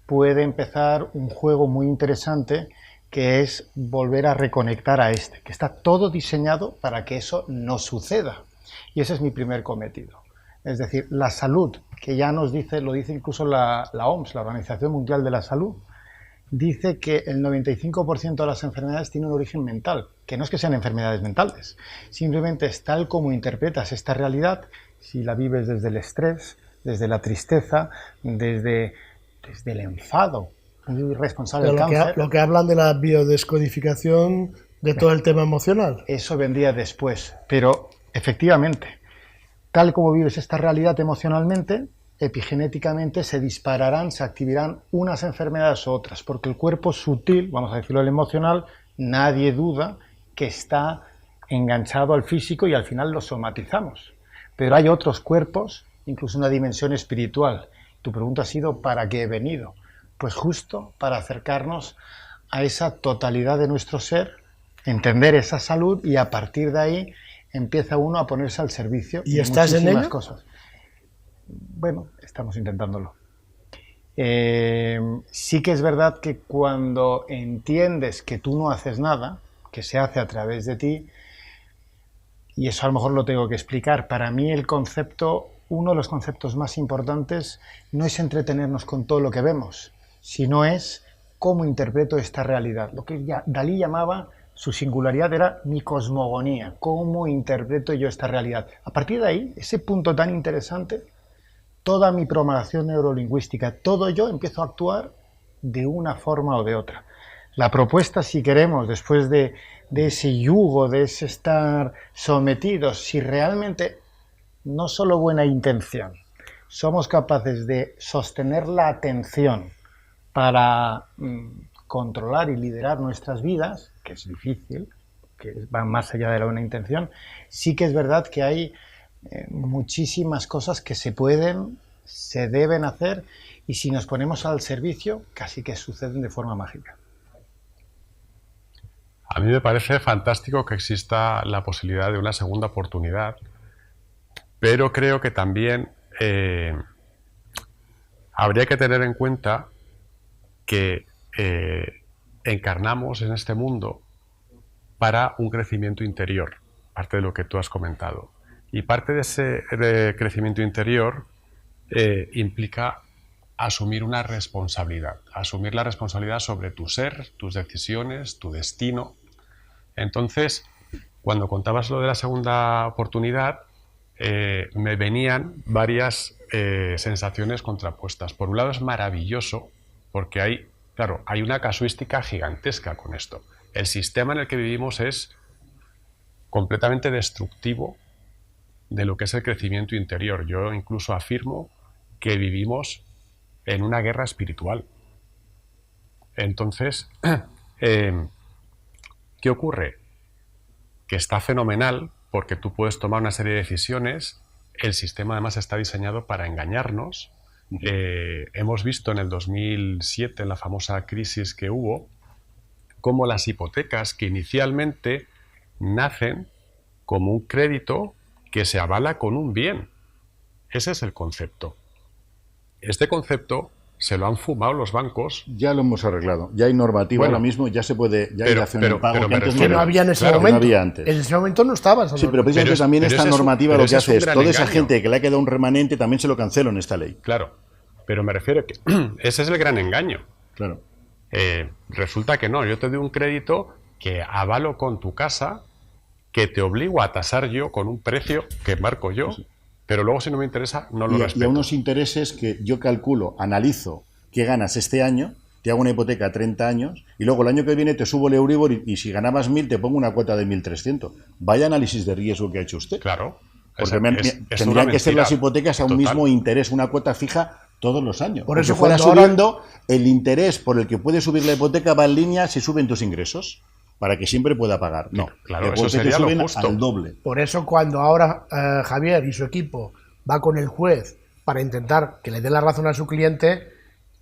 puede empezar un juego muy interesante que es volver a reconectar a que está todo diseñado para que eso no suceda. Y ese es mi primer cometido. Es decir, la salud, que ya nos dice, lo dice incluso la OMS, la Organización Mundial de la Salud, dice que el 95% de las enfermedades tienen un origen mental, que no es que sean enfermedades mentales, simplemente es tal como interpretas esta realidad, si la vives desde el estrés, desde la tristeza, desde el enfado, muy responsable del cáncer. Lo que hablan de la biodescodificación de todo el tema emocional. Eso vendría después, pero efectivamente, tal como vives esta realidad emocionalmente, epigenéticamente se dispararán, se activarán unas enfermedades u otras, porque el cuerpo sutil, vamos a decirlo el emocional, nadie duda que está enganchado al físico y al final lo somatizamos. Pero hay otros cuerpos, incluso una dimensión espiritual. Tu pregunta ha sido ¿para qué he venido? Pues justo para acercarnos a esa totalidad de nuestro ser, entender esa salud y a partir de ahí empieza uno a ponerse al servicio ¿Y de estás en ello? cosas. Bueno, estamos intentándolo. Sí que es verdad que cuando entiendes que tú no haces nada, que se hace a través de ti, y eso a lo mejor lo tengo que explicar, para mí el concepto, uno de los conceptos más importantes no es entretenernos con todo lo que vemos, sino es cómo interpreto esta realidad. Lo que Dalí llamaba, su singularidad era mi cosmogonía, cómo interpreto yo esta realidad. A partir de ahí, ese punto tan interesante, toda mi programación neurolingüística, todo yo empiezo a actuar de una forma o de otra. La propuesta, si queremos, después de ese yugo, de ese estar sometidos, si realmente, no solo buena intención, somos capaces de sostener la atención para controlar y liderar nuestras vidas, que es difícil, que va más allá de la buena intención, sí que es verdad que hay muchísimas cosas que se deben hacer y si nos ponemos al servicio, casi que suceden de forma mágica. A mí me parece fantástico que exista la posibilidad de una segunda oportunidad, pero creo que también habría que tener en cuenta que encarnamos en este mundo para un crecimiento interior, parte de lo que tú has comentado. Y parte de ese crecimiento interior implica asumir una responsabilidad, asumir la responsabilidad sobre tu ser, tus decisiones, tu destino. Entonces, cuando contabas lo de la segunda oportunidad, me venían varias sensaciones contrapuestas. Por un lado es maravilloso porque hay una casuística gigantesca con esto. El sistema en el que vivimos es completamente destructivo de lo que es el crecimiento interior. Yo incluso afirmo que vivimos en una guerra espiritual. Entonces, ¿qué ocurre? Que está fenomenal porque tú puedes tomar una serie de decisiones. El sistema además está diseñado para engañarnos. Hemos visto en el 2007, en la famosa crisis que hubo, cómo las hipotecas que inicialmente nacen como un crédito que se avala con un bien. Ese es el concepto. Este concepto se lo han fumado los bancos. Ya lo hemos arreglado. Ya hay normativa ahora mismo, ya se puede hacer un pago que antes que no había en ese momento. No había antes. En ese momento no estaba. Sí, pero precisamente también esta normativa lo que hace es toda esa gente que le ha quedado un remanente también se lo cancela en esta ley. Claro, pero me refiero a que ese es el gran engaño. Claro. Resulta que no, yo te doy un crédito que avalo con tu casa, que te obligo a tasar yo con un precio que marco yo, sí. Pero luego si no me interesa no lo respeto. Y a unos intereses que yo calculo, analizo qué ganas este año, te hago una hipoteca a 30 años y luego el año que viene te subo el Euribor y si ganabas 1.000 te pongo una cuota de 1.300. Vaya análisis de riesgo que ha hecho usted. Claro. Porque tendrían que ser las hipotecas a un mismo interés, una cuota fija todos los años. Por eso fuera subiendo, el interés por el que puede subir la hipoteca va en línea si suben tus ingresos, para que siempre pueda pagar. No, claro, eso sería lo justo. Al doble. Por eso cuando ahora Javier y su equipo va con el juez para intentar que le dé la razón a su cliente,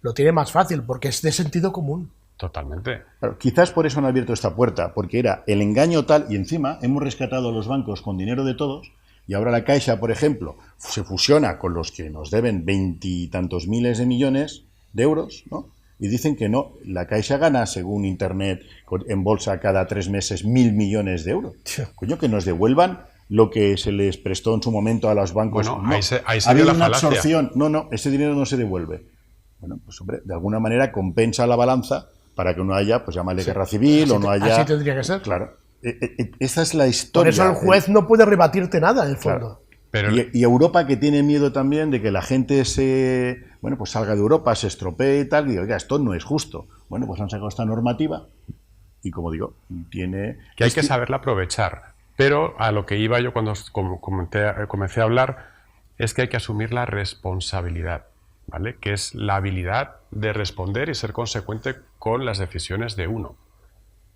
lo tiene más fácil, porque es de sentido común. Totalmente. Claro, quizás por eso han abierto esta puerta, porque era el engaño tal, y encima hemos rescatado a los bancos con dinero de todos, y ahora la Caixa, por ejemplo, se fusiona con los que nos deben 20 y tantos miles de millones de euros, ¿no? Y dicen que no, la Caixa gana, según Internet, en bolsa cada 3 meses 1.000 millones de euros. Coño, que nos devuelvan lo que se les prestó en su momento a los bancos. Bueno, no, ahí se ha habido la una falacia. absorción. No, ese dinero no se devuelve. Bueno, pues hombre, de alguna manera compensa la balanza para que no haya, pues llámale guerra civil o no haya... Así tendría que ser. Claro. Esa es la historia. Por eso el juez no puede rebatirte nada, en el fondo. Claro. Pero... Y Europa, que tiene miedo también de que la gente pues salga de Europa, se estropee y tal, y diga, oiga, esto no es justo. Bueno, pues han sacado esta normativa y, como digo, tiene... Que hay que saberla aprovechar. Pero a lo que iba yo cuando comencé a hablar es que hay que asumir la responsabilidad, ¿vale? Que es la habilidad de responder y ser consecuente con las decisiones de uno.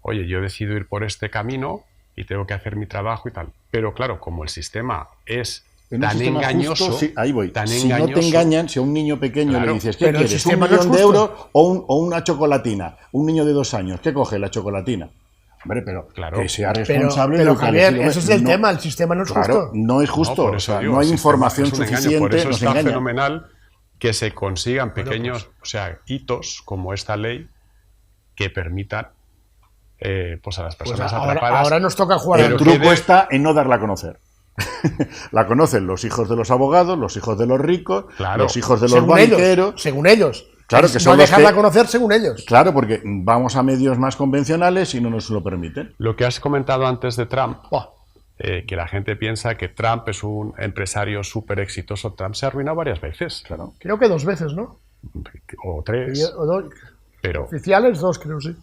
Oye, yo decido ir por este camino y tengo que hacer mi trabajo y tal. Pero claro, como el sistema es tan engañoso... Justo, sí, ahí voy. Tan si engañoso, no te engañan, si a un niño pequeño claro, le dices, ¿qué quieres? ¿Un millón de euros o una chocolatina? Un niño de 2 años, ¿qué coge la chocolatina? Hombre, pero claro, que sea responsable pero de lo que Javier, ese es el tema, el sistema no es justo. No es justo, por eso digo, no hay información es suficiente, por eso nos está engaña. fenomenal que se consigan pequeños, hitos como esta ley que permitan pues a las personas atrapadas. Ahora nos toca jugar. El truco está en no darla a conocer. La conocen los hijos de los abogados, los hijos de los ricos, claro, los hijos de los banqueros. Según ellos. Claro que son no dejarla conocer según ellos. Claro, porque vamos a medios más convencionales y no nos lo permiten. Lo que has comentado antes de Trump, que la gente piensa que Trump es un empresario súper exitoso. Trump se ha arruinado varias veces. Claro. Creo que 2 veces, ¿no? O 3. O 2. Pero, oficiales 2, creo, sí.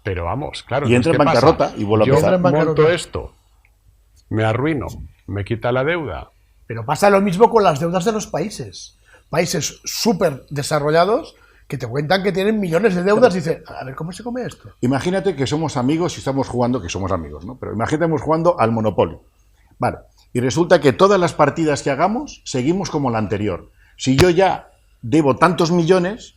Pero vamos, claro. Y entra en bancarrota y vuelve a empezar. Yo monto esto, me arruino, me quita la deuda. Pero pasa lo mismo con las deudas de los países. Países súper desarrollados que te cuentan que tienen millones de deudas y dicen, a ver, ¿cómo se come esto? Imagínate que somos amigos y estamos jugando, que somos amigos, ¿no? Pero imagínate que estamos jugando al Monopoly. Vale. Y resulta que todas las partidas que hagamos seguimos como la anterior. Si yo ya debo tantos millones,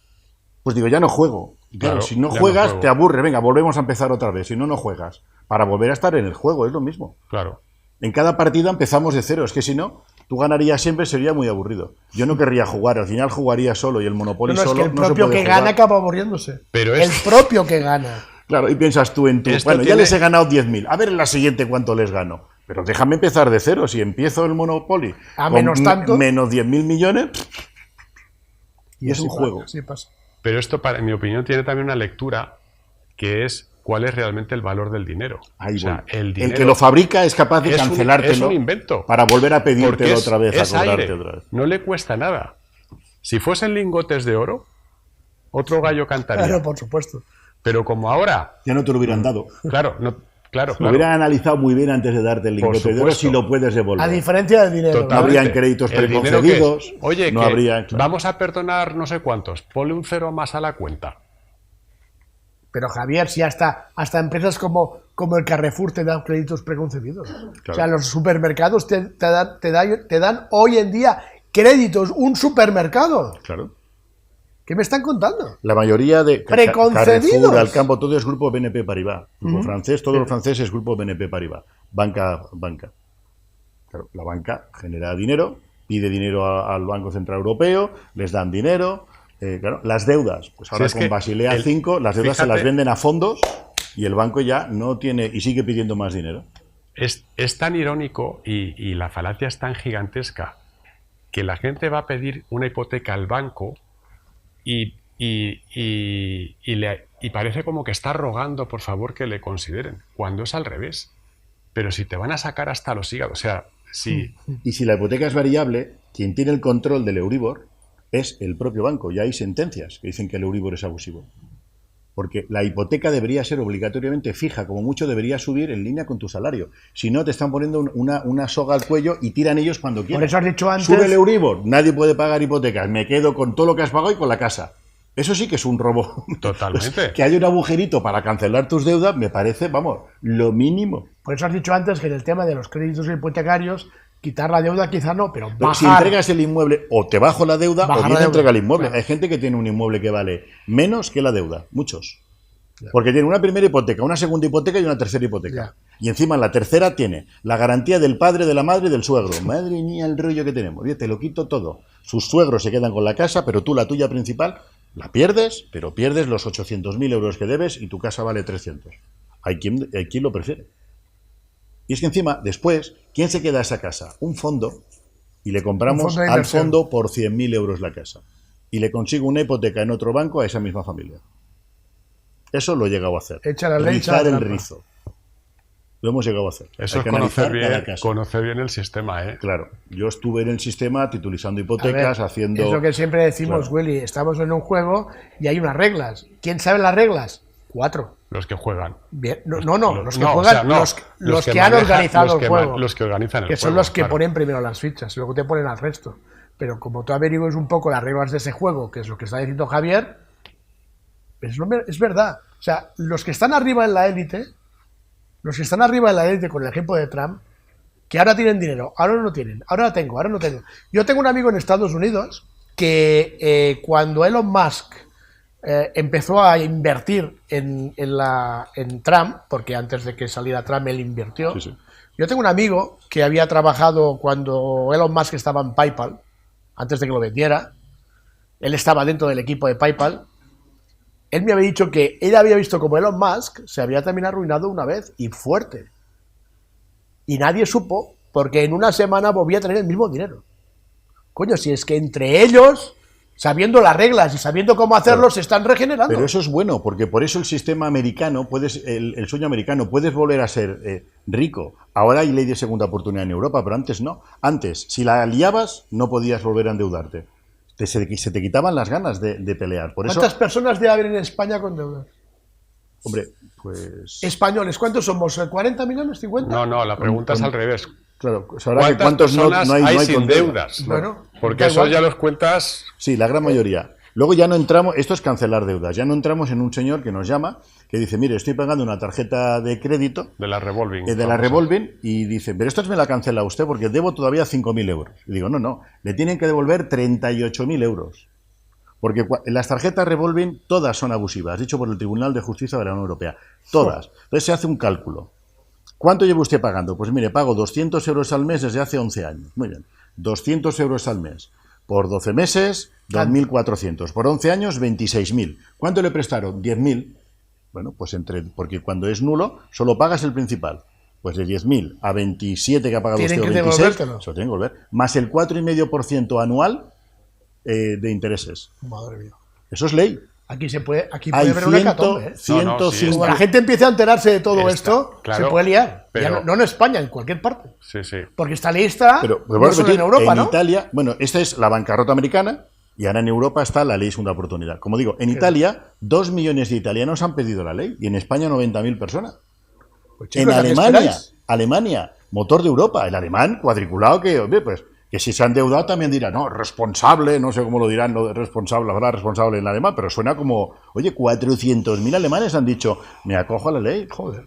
pues digo, ya no juego. Y claro, si no juegas, te aburre. Venga, volvemos a empezar otra vez. Si no, no juegas. Para volver a estar en el juego, es lo mismo. Claro. En cada partida empezamos de cero. Es que si no, tú ganarías siempre, sería muy aburrido. Yo no querría jugar. Al final jugaría solo y el Monopoly solo es que el no se propio puede que jugar. gana acaba aburriéndose. Pero el propio que gana. Claro, y piensas tú en tu... Bueno, ya les he ganado 10.000. A ver en la siguiente cuánto les gano. Pero déjame empezar de cero. Si empiezo el Monopoly a menos tanto, menos 10.000 millones, y es un juego. Así pasa. Pero esto, en mi opinión, tiene también una lectura que es cuál es realmente el valor del dinero. Ahí o sea, voy. el dinero que lo fabrica es capaz de cancelártelo. Es un invento. Para volver a pedírtelo otra vez, es a cobrarte aire, otra vez. No le cuesta nada. Si fuesen lingotes de oro, otro gallo cantaría. Claro, por supuesto. Pero como ahora... Ya no te lo hubieran dado. Claro, claro. Lo hubieran analizado muy bien antes de darte el lingote de oro si lo puedes devolver. A diferencia del dinero. No habrían créditos preconcedidos. Oye, no que habría, claro. Vamos a perdonar no sé cuántos. Ponle un cero más a la cuenta. Pero Javier, si hasta empresas como el Carrefour te dan créditos preconcebidos. Claro. O sea, los supermercados te dan hoy en día créditos, un supermercado. Claro. ¿Qué me están contando? La mayoría de preconcedidos. Carrefour, Alcampo, todo es grupo BNP Paribas. Grupo francés, todos los franceses es grupo BNP Paribas. Banca. Claro, la banca genera dinero, pide dinero al Banco Central Europeo, les dan dinero. Claro, las deudas, pues ahora con Basilea 5, las deudas se las venden a fondos y el banco ya no tiene y sigue pidiendo más dinero. Es tan irónico y la falacia es tan gigantesca que la gente va a pedir una hipoteca al banco y parece como que está rogando por favor que le consideren, cuando es al revés. Pero si te van a sacar hasta los hígados, o sea, si... Y si la hipoteca es variable, quien tiene el control del Euribor es el propio banco. Ya hay sentencias que dicen que el Euribor es abusivo. Porque la hipoteca debería ser obligatoriamente fija, como mucho debería subir en línea con tu salario. Si no, te están poniendo una soga al cuello y tiran ellos cuando quieran. Por eso has dicho antes... Sube el Euribor, nadie puede pagar hipotecas, me quedo con todo lo que has pagado y con la casa. Eso sí que es un robo. Totalmente. Pues que haya un agujerito para cancelar tus deudas me parece, vamos, lo mínimo. Por eso has dicho antes que en el tema de los créditos hipotecarios, quitar la deuda quizá no, pero bajar. Si entregas el inmueble, o te bajo la deuda, o bien entrega el inmueble. Claro. Hay gente que tiene un inmueble que vale menos que la deuda, muchos. Claro. Porque tiene una primera hipoteca, una segunda hipoteca y una tercera hipoteca. Ya. Y encima en la tercera tiene la garantía del padre, de la madre y del suegro. Madre mía, el rollo que tenemos. Oye, te lo quito todo. Sus suegros se quedan con la casa, pero tú la tuya principal la pierdes, pero pierdes los 800.000 euros que debes y tu casa vale 300. Hay quien lo prefiere. Y es que encima, después, ¿quién se queda a esa casa? Un fondo, y le compramos al fondo por 100.000 euros la casa. Y le consigo una hipoteca en otro banco a esa misma familia. Eso lo he llegado a hacer. Echa la ley, rizar el rizo. Lo hemos llegado a hacer. Eso es conocer bien el sistema, ¿eh? Claro. Yo estuve en el sistema titulizando hipotecas, haciendo... Es lo que siempre decimos, claro. Willy, estamos en un juego y hay unas reglas. ¿Quién sabe las reglas? 4. Los que juegan. Bien. Los que juegan, los que han organizado el juego. Los que organizan el juego. Que son juego, los que ponen primero las fichas, luego te ponen al resto. Pero como tú averiguas un poco las reglas de ese juego, que es lo que está diciendo Javier, es verdad. O sea, los que están arriba en la élite, con el ejemplo de Trump, que ahora tienen dinero, ahora no tienen, ahora no tengo. Yo tengo un amigo en Estados Unidos que cuando Elon Musk empezó a invertir en Trump, porque antes de que saliera Trump él invirtió. Sí, sí. Yo tengo un amigo que había trabajado cuando Elon Musk estaba en PayPal, antes de que lo vendiera. Él estaba dentro del equipo de PayPal. Él me había dicho que él había visto como Elon Musk se había también arruinado una vez, y fuerte. Y nadie supo, porque en una semana volvía a tener el mismo dinero. Coño, si es que entre ellos, sabiendo las reglas y sabiendo cómo hacerlo, claro, se están regenerando. Pero eso es bueno, porque por eso el sistema americano, el sueño americano, puedes volver a ser rico. Ahora hay ley de segunda oportunidad en Europa, pero antes no. Antes, si la liabas, no podías volver a endeudarte. Se te quitaban las ganas de pelear. Por ¿Cuántas eso, personas debe haber en España con deudas? Hombre, pues... Españoles, ¿cuántos somos? ¿40 millones? ¿50? No, la pregunta es al revés. Claro, ahora ¿cuántos personas no hay sin deudas? Bueno, porque eso ya los cuentas... Sí, la gran mayoría. Luego ya no entramos, esto es cancelar deudas, ya no entramos en un señor que nos llama, que dice, mire, estoy pagando una tarjeta de crédito. De la Revolving. De la Revolving, y dice, pero esto me la cancela usted porque debo todavía 5.000 euros. Y digo, no, le tienen que devolver 38.000 euros. Porque las tarjetas Revolving todas son abusivas, dicho por el Tribunal de Justicia de la Unión Europea. Todas. Entonces se hace un cálculo. ¿Cuánto lleva usted pagando? Pues mire, pago 200 euros al mes desde hace 11 años. Muy bien. 200 euros al mes. Por 12 meses, 2.400. Por 11 años, 26.000. ¿Cuánto le prestaron? 10.000. Bueno, pues porque cuando es nulo, solo pagas el principal. pues de 10.000 a 27 que ha pagado Tienen usted, que o 26, devolvértelo. se lo tienen que devolver, más el 4,5% anual de intereses. Madre mía. Eso es ley. Aquí puede Hay haber una hecatombe, ¿eh? 105. Como la gente empiece a enterarse de todo esto, claro, se puede liar. pero- Ya no en España, en cualquier parte. Sí, sí. Porque esta ley está Pero no vuelvo a solo repetir, en Europa, ¿no? Italia, bueno, esta es la bancarrota americana y ahora en Europa está la ley segunda oportunidad. Como digo, en Italia 2 millones de italianos han pedido la ley y en España 90.000 personas. Pues, En chicos, ¿a qué Alemania, esperáis? motor de Europa, el alemán cuadriculado que, hombre, pues que si se han endeudado también dirán, no, responsable, no sé cómo lo dirán, lo de responsable, la verdad, responsable en alemán, pero suena como, oye, 400.000 alemanes han dicho, me acojo a la ley. Joder.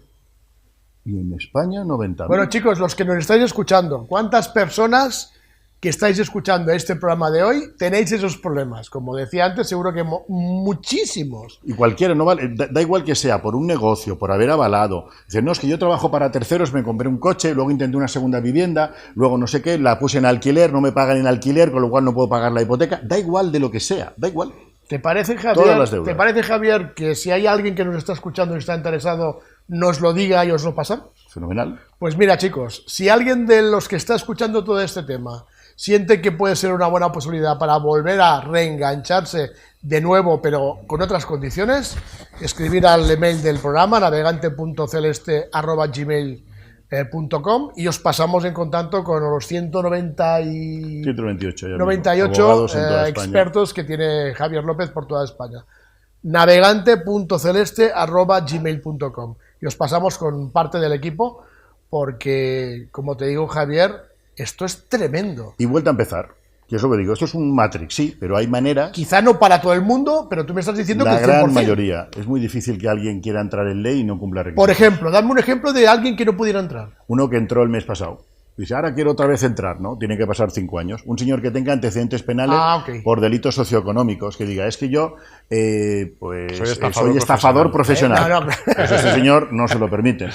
Y en España 90.000. Bueno, chicos, los que nos estáis escuchando, ¿cuántas personas que estáis escuchando este programa de hoy tenéis esos problemas? Como decía antes, seguro que muchísimos. Y cualquiera, no vale, da igual que sea por un negocio, por haber avalado. Dice, no, es que yo trabajo para terceros, me compré un coche, luego intenté una segunda vivienda, luego no sé qué, la puse en alquiler, no me pagan en alquiler, con lo cual no puedo pagar la hipoteca. Da igual de lo que sea, da igual. ¿Te parece, Todas Javier, las deudas. ¿te parece, Javier, que si hay alguien que nos está escuchando y está interesado, nos lo diga y os lo pasamos? Fenomenal. Pues mira, chicos, si alguien de los que está escuchando todo este tema siente que puede ser una buena posibilidad para volver a reengancharse de nuevo, pero con otras condiciones, escribir al email del programa, navegante.celeste@gmail.com, y os pasamos en contacto con los 198 ya 98 abogados en toda España. expertos que tiene Javier López por toda España. Navegante.celeste@gmail.com, y os pasamos con parte del equipo porque, como te digo, Javier, esto es tremendo. Y vuelta a empezar. Que es lo que digo, esto es un Matrix, sí, pero hay maneras. Quizá no para todo el mundo, pero tú me estás diciendo La que el gran 100%. mayoría. Es muy difícil que alguien quiera entrar en ley y no cumpla requisitos. Por ejemplo, dame un ejemplo de alguien que no pudiera entrar. Uno que entró el mes pasado. Dice, ahora quiero otra vez entrar, ¿no? Tiene que pasar 5 años. Un señor que tenga antecedentes penales Ok. por delitos socioeconómicos, que diga, es que yo pues Soy soy estafador profesional. No, no. Pues este señor no se lo permite.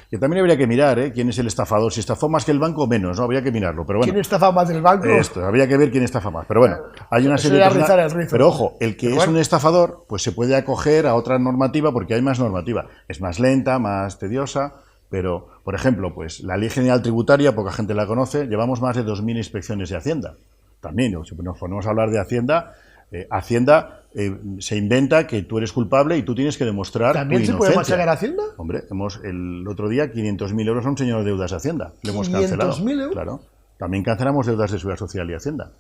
Que también habría que mirar, quién es el estafador. Si estafó más que el banco, menos, ¿no? Habría que mirarlo. Pero bueno, ¿Quién estafa más del banco? esto, habría que ver quién estafa más. Pero bueno, hay una Eso serie ya de rizar personas. el rizo. Pero ojo, el que Pero es bueno. un estafador, pues se puede acoger a otra normativa porque hay más normativa. Es más lenta, más tediosa, pero, por ejemplo, pues la Ley General Tributaria, poca gente la conoce, llevamos más de 2.000 inspecciones de Hacienda. También, si nos ponemos a hablar de Hacienda, Hacienda se inventa que tú eres culpable y tú tienes que demostrar ¿También tu se puede inocencia. machacar a Hacienda? Hombre, el otro día 500.000 euros a un señor de deudas de Hacienda. Le hemos cancelado. 500.000 euros. Claro. También cancelamos deudas de Seguridad Social y Hacienda.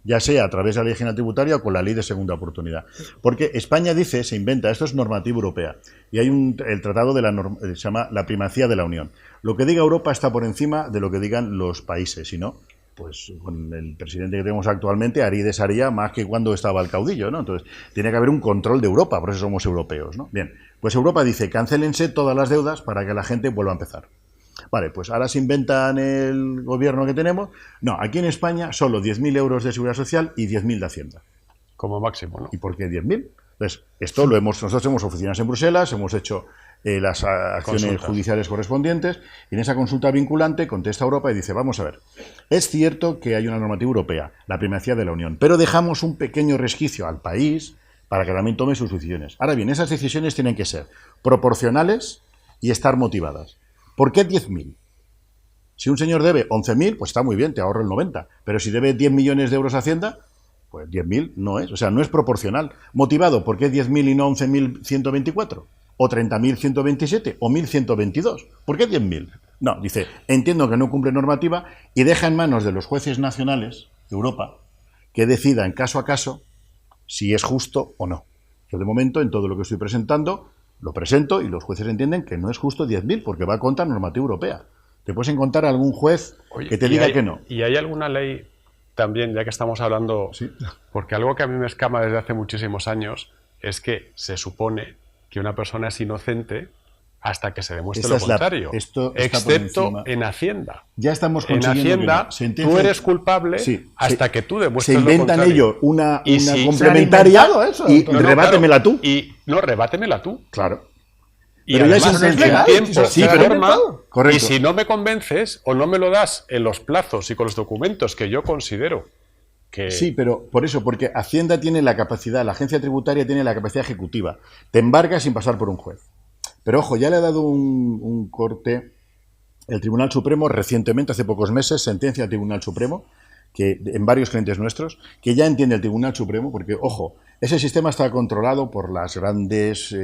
Ya sea a través de la Ley General Tributaria o con la Ley de Segunda Oportunidad. Porque España dice, se inventa, esto es normativa europea. Y hay el tratado se llama la primacía de la Unión. Lo que diga Europa está por encima de lo que digan los países. Si no, pues con el presidente que tenemos actualmente, Arides haría más que cuando estaba el caudillo, ¿no? Entonces, tiene que haber un control de Europa, por eso somos europeos, ¿no? Bien, pues Europa dice, cancélense todas las deudas para que la gente vuelva a empezar. Vale, pues ahora se inventan el gobierno que tenemos. No, aquí en España solo 10.000 euros de Seguridad Social y 10.000 de Hacienda. Como máximo, ¿no? ¿Y por qué 10.000? Entonces, esto nosotros tenemos oficinas en Bruselas, hemos hecho las acciones Consultas. judiciales correspondientes, y en esa consulta vinculante contesta Europa y dice, vamos a ver, es cierto que hay una normativa europea, la primacía de la Unión, pero dejamos un pequeño resquicio al país para que también tome sus decisiones. Ahora bien, esas decisiones tienen que ser proporcionales y estar motivadas. ¿Por qué 10.000? Si un señor debe 11.000, pues está muy bien, te ahorro el 90. Pero si debe 10 millones de euros a Hacienda, pues 10.000 no es. O sea, no es proporcional. ¿Motivado? ¿Por qué 10.000 y no 11.124? ¿O 30.127? ¿O 1.122? ¿Por qué 10.000? No, dice, entiendo que no cumple normativa y deja en manos de los jueces nacionales de Europa que decidan caso a caso si es justo o no. Yo de momento, en todo lo que estoy presentando, lo presento y los jueces entienden que no es justo 10.000 porque va contra normativa europea. Te puedes encontrar algún juez Oye, que te ¿y diga hay- que no. ¿Y hay alguna ley también, ya que estamos hablando, Sí. porque algo que a mí me escama desde hace muchísimos años es que se supone que una persona es inocente hasta que se demuestre Esta lo es la- contrario, esto está por excepto encima. en Hacienda. Ya estamos En consiguiendo Hacienda, que no. Sentencia- tú eres culpable Sí, hasta se- que tú Se demuestres lo inventan contrario. ellos una Y si- complementaria se han inventado eso, y entonces. rebátemela claro, tú. Y no, rebátemela tú. Claro. Y Pero ya además, es sentencia. en legal, tiempo, si se y lo han forma, inventado. Correcto. y si no me convences o no me lo das en los plazos y con los documentos que yo considero que... Sí, pero por eso, porque Hacienda tiene la capacidad, la agencia tributaria tiene la capacidad ejecutiva. Te embarga sin pasar por un juez. Pero ojo, ya le ha dado un corte El Tribunal Supremo recientemente, hace pocos meses, sentencia al Tribunal Supremo, que en varios clientes nuestros, que ya entiende el Tribunal Supremo, porque, ojo, ese sistema está controlado por las grandes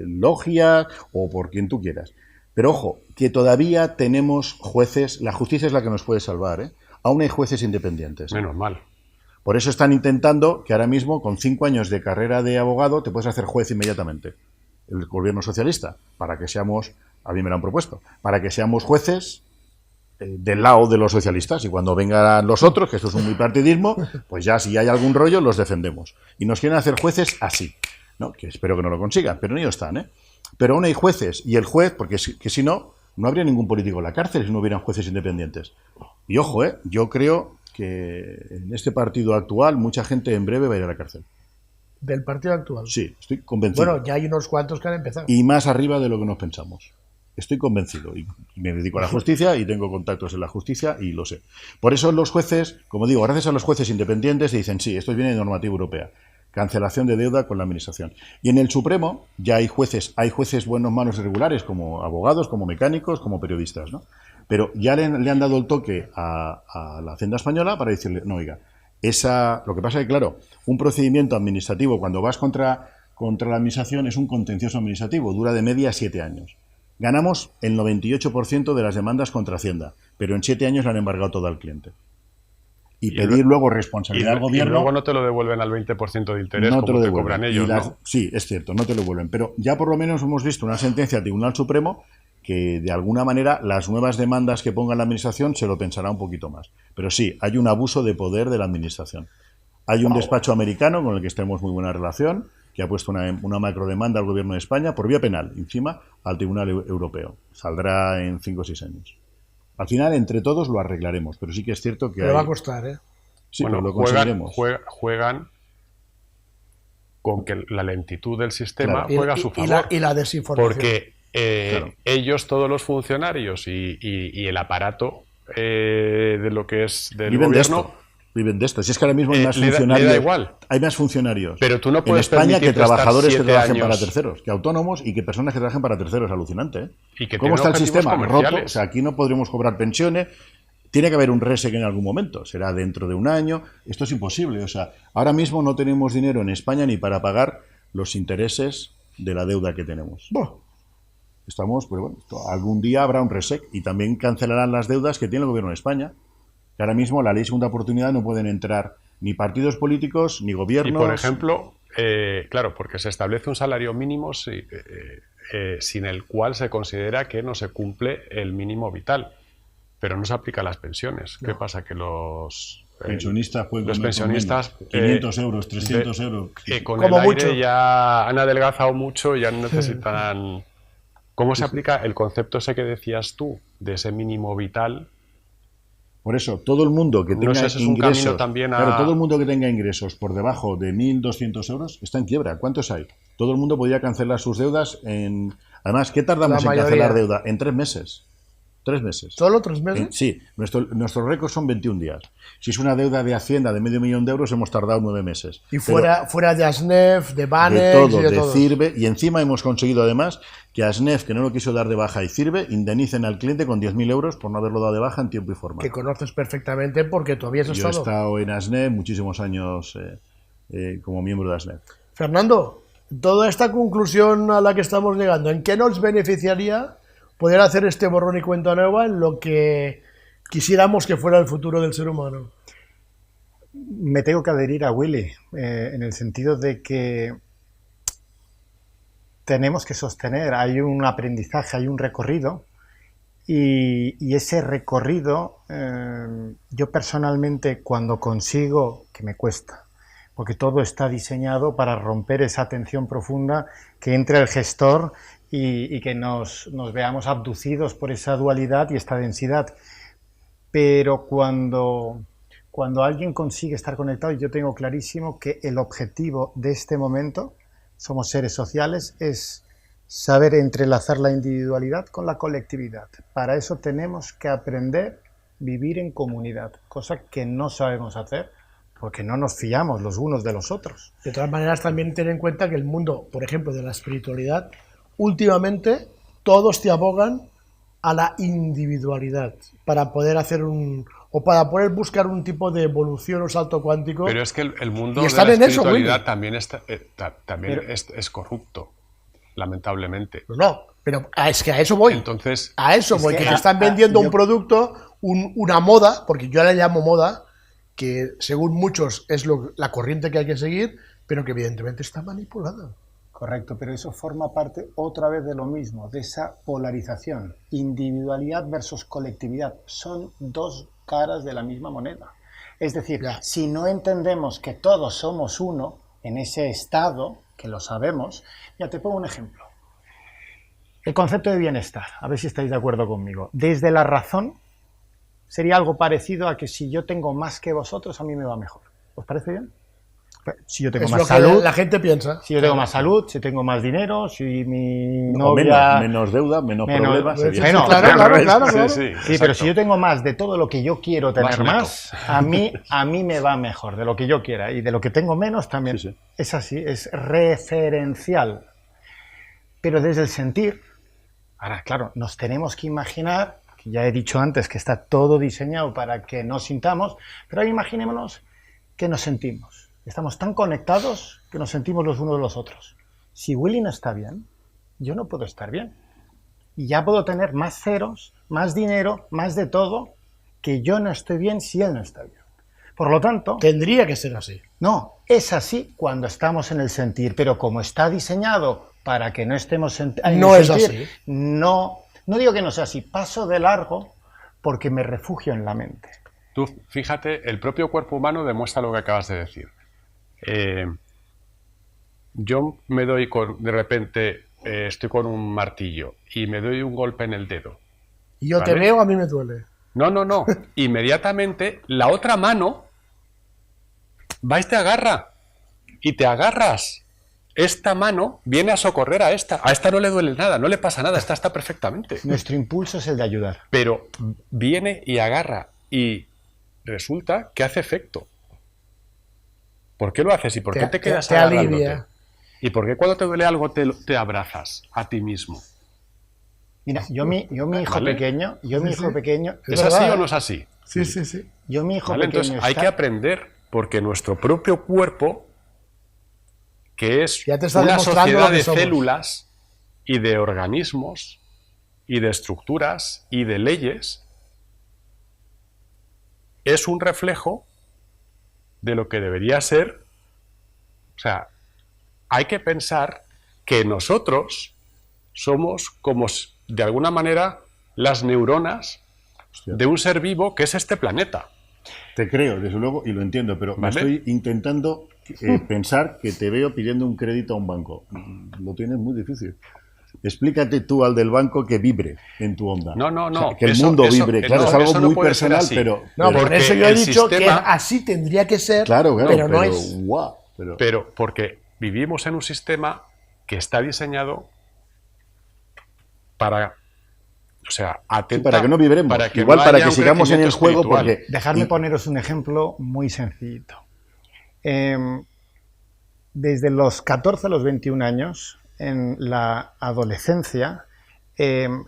logias o por quien tú quieras. Pero, ojo, que todavía tenemos jueces, la justicia es la que nos puede salvar, ¿eh? Aún hay jueces independientes. Menos mal. Por eso están intentando que ahora mismo, con 5 años de carrera de abogado, te puedes hacer juez inmediatamente. El gobierno socialista, para que seamos, a mí me lo han propuesto, para que seamos jueces del lado de los socialistas, y cuando vengan los otros, que esto es un bipartidismo, pues ya si hay algún rollo los defendemos. Y nos quieren hacer jueces así, ¿no? Que espero que no lo consigan, pero en ello están, ¿eh? Pero aún hay jueces, y el juez, porque que si no, no habría ningún político en la cárcel si no hubieran jueces independientes. Y ojo, yo creo que en este partido actual mucha gente en breve va a ir a la cárcel. ¿Del partido actual? Sí, estoy convencido. Bueno, ya hay unos cuantos que han empezado. Y más arriba de lo que nos pensamos. Estoy convencido. Y me dedico a la justicia y tengo contactos en la justicia y lo sé. Por eso los jueces, como digo, gracias a los jueces independientes, dicen, sí, esto viene de normativa europea. Cancelación de deuda con la administración. Y en el Supremo ya hay jueces buenos, malos y regulares, como abogados, como mecánicos, como periodistas, ¿no? Pero ya le han dado el toque a la Hacienda Española para decirle, no, oiga, lo que pasa es que, claro, un procedimiento administrativo, cuando vas contra la administración, es un contencioso administrativo, dura de media 7 años. Ganamos el 98% de las demandas contra Hacienda, pero en 7 años le han embargado todo al cliente. Y pedir luego responsabilidad al gobierno. Y luego no te lo devuelven al 20% de interés, no como te cobran ellos, ¿no? Sí, es cierto, no te lo devuelven. Pero ya por lo menos hemos visto una sentencia del Tribunal Supremo que de alguna manera las nuevas demandas que ponga la administración se lo pensará un poquito más. Pero sí, hay un abuso de poder de la administración. Hay un despacho americano con el que tenemos muy buena relación, que ha puesto una macrodemanda al gobierno de España por vía penal, encima al Tribunal Europeo. Saldrá en 5 o 6 años. Al final, entre todos lo arreglaremos, pero sí que es cierto que pero va a costar, ¿eh? Sí, bueno, pero lo conseguiremos. Juegan con que la lentitud del sistema Claro. juega a su favor. Y la desinformación. Porque Claro. ellos, todos los funcionarios y el aparato de lo que es del Viven gobierno... de esto. Viven de esto. Si es que ahora mismo hay más le funcionarios. da igual. Hay más funcionarios Pero tú no puedes en España que permitirte estar trabajadores que 7 trabajen años. para terceros, que autónomos y que personas que trabajen para terceros. Alucinante, ¿eh? Y que ¿Cómo tienen está el objetivos sistema? comerciales. Roto. O sea, aquí no podremos cobrar pensiones. Tiene que haber un RESEC en algún momento. Será dentro de un año. Esto es imposible. O sea, ahora mismo no tenemos dinero en España ni para pagar los intereses de la deuda que tenemos. Buah. Estamos, pues bueno, algún día habrá un RESEC y también cancelarán las deudas que tiene el gobierno de España. Que ahora mismo la ley segunda oportunidad no pueden entrar ni partidos políticos ni gobiernos. Y por ejemplo, claro, porque se establece un salario mínimo sin el cual se considera que no se cumple el mínimo vital, pero no se aplica a las pensiones. ¿Qué pasa? Que los pensionistas pueden los comer pensionistas con menos. 500 euros, 300 euros. Con Como el aire mucho. ya han adelgazado mucho y ya necesitan... ¿Cómo se aplica el concepto ese que decías tú de ese mínimo vital? Por eso, todo el mundo que tenga No sé, eso es un ingresos, camino también a... claro, todo el mundo que tenga ingresos por debajo de 1.200 euros está en quiebra. ¿Cuántos hay? Todo el mundo podría cancelar sus deudas en... Además, ¿qué tardamos La en mayoría. cancelar deuda? En 3 meses. 3 meses. ¿Solo 3 meses? Sí, nuestros récords son 21 días. Si es una deuda de Hacienda de $500.000 euros, hemos tardado 9 meses. Y Pero fuera de ASNEF, de Banex de todo, y de de todo. CIRBE, y encima hemos conseguido además que ASNEF, que no lo quiso dar de baja, y CIRBE indemnicen al cliente con 10.000 euros por no haberlo dado de baja en tiempo y forma. Que conoces perfectamente porque tú habías Yo he estado. estado en ASNEF muchísimos años como miembro de ASNEF. Fernando, toda esta conclusión a la que estamos llegando, ¿en qué nos beneficiaría poder hacer este borrón y cuenta nueva en lo que quisiéramos que fuera el futuro del ser humano? Me tengo que adherir a Willy, en el sentido de que tenemos que sostener, hay un aprendizaje, hay un recorrido, y ese recorrido, yo personalmente cuando consigo, que me cuesta, porque todo está diseñado para romper esa tensión profunda, que entre el gestor y que nos veamos abducidos por esa dualidad y esta densidad. Pero cuando alguien consigue estar conectado, y yo tengo clarísimo que el objetivo de este momento, somos seres sociales, es saber entrelazar la individualidad con la colectividad. Para eso tenemos que aprender a vivir en comunidad, cosa que no sabemos hacer porque no nos fiamos los unos de los otros. De todas maneras, también ten en cuenta que el mundo, por ejemplo, de la espiritualidad, últimamente todos te abogan a la individualidad para poder hacer o para poder buscar un tipo de evolución o salto cuántico. Pero es que el mundo y de están la en eso, espiritualidad Willy. también, es corrupto, lamentablemente. No, pero es que a eso voy. Entonces, A eso voy, que te están yo- vendiendo un producto, una moda, porque yo la llamo moda, que según muchos es la corriente que hay que seguir, pero que evidentemente está manipulada. Correcto, pero eso forma parte otra vez de lo mismo, de esa polarización. Individualidad versus colectividad son dos caras de la misma moneda. Es decir, Ya. si no entendemos que todos somos uno en ese estado, que lo sabemos, ya te pongo un ejemplo. El concepto de bienestar, a ver si estáis de acuerdo conmigo. Desde la razón sería algo parecido a que si yo tengo más que vosotros, a mí me va mejor. ¿Os parece bien? Si yo tengo Es más lo que salud, la gente piensa. si yo tengo más salud, si tengo más dinero, si mi O novia... menos deuda, menos Menos- problemas. Sí, sería- Bueno, claro. Sí, exacto. pero si yo tengo más de todo lo que yo quiero tener Más más, a mí me va mejor de lo que yo quiera. Y de lo que tengo menos también. Sí, sí. Es así, es referencial. Pero desde el sentir, ahora claro, nos tenemos que imaginar, que ya he dicho antes que está todo diseñado para que nos sintamos, pero ahora imaginémonos que nos sentimos. Estamos tan conectados que nos sentimos los unos de los otros. Si Willy no está bien, yo no puedo estar bien. Y ya puedo tener más ceros, más dinero, más de todo, que yo no estoy bien si él no está bien. Por lo tanto, Tendría que ser así. no, es así cuando estamos en el sentir, pero como está diseñado para que no estemos en el No es sentir, así. no digo que no sea así, paso de largo porque me refugio en la mente. tú fíjate, el propio cuerpo humano demuestra lo que acabas de decir. Yo me doy de repente, estoy con un martillo y me doy un golpe en el dedo. Y yo te ¿Vale? veo, a mí me duele. No. Inmediatamente la otra mano va y te agarra. Y te agarras. Esta mano viene a socorrer a esta. A esta no le duele nada, no le pasa nada, esta está perfectamente. Nuestro impulso es el de ayudar. Pero viene y agarra y resulta que hace efecto. ¿Por qué lo haces y por qué te quedas te agarrándote? alivia. ¿Y por qué cuando te duele algo te abrazas a ti mismo? Mira, yo mi hijo Vale. pequeño, ¿Es verdad, así ¿eh? o no es así? Sí. yo mi hijo ¿Vale? pequeño Entonces hay está- que aprender porque nuestro propio cuerpo, que es Ya te está una demostrando sociedad lo que de somos. células y de organismos y de estructuras y de leyes, es un reflejo de lo que debería ser. O sea, hay que pensar que nosotros somos como, de alguna manera, las neuronas Hostia. de un ser vivo que es este planeta. Te creo, desde luego, y lo entiendo, pero me ¿Vale? estoy intentando pensar que te veo pidiendo un crédito a un banco. Lo tienes muy difícil. Explícate tú al del banco que vibre en tu onda. No, O sea, que el eso- mundo eso- vibre. Claro, no, es algo eso no muy puede ser personal, así. pero... No, pero- por porque eso yo he el dicho que sistema- así tendría que ser, Claro, pero no pero, es. guau, Pero porque vivimos en un sistema que está diseñado para, o sea, atenta, para que no vibremos. para que Igual no para haya que un sigamos en el crecimiento juego, espiritual. porque... Dejadme y- poneros un ejemplo muy sencillito. Desde los 14 a los 21 años, en la adolescencia,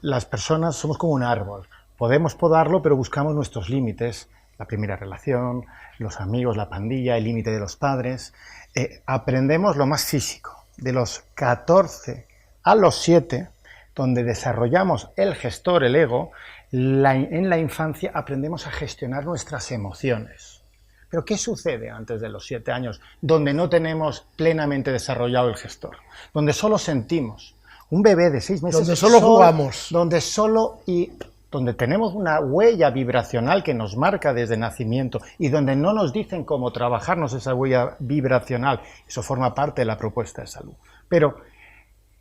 las personas somos como un árbol. Podemos podarlo, pero buscamos nuestros límites. La primera relación, los amigos, la pandilla, el límite de los padres. Aprendemos lo más físico. De los 14 a los 7, donde desarrollamos el gestor, el ego, en la infancia aprendemos a gestionar nuestras emociones. Pero ¿qué sucede antes de los 7 años, donde no tenemos plenamente desarrollado el gestor? Donde solo sentimos. Un bebé de 6 meses... Donde solo jugamos. Donde tenemos una huella vibracional que nos marca desde nacimiento y donde no nos dicen cómo trabajarnos esa huella vibracional. Eso forma parte de la propuesta de salud. Pero,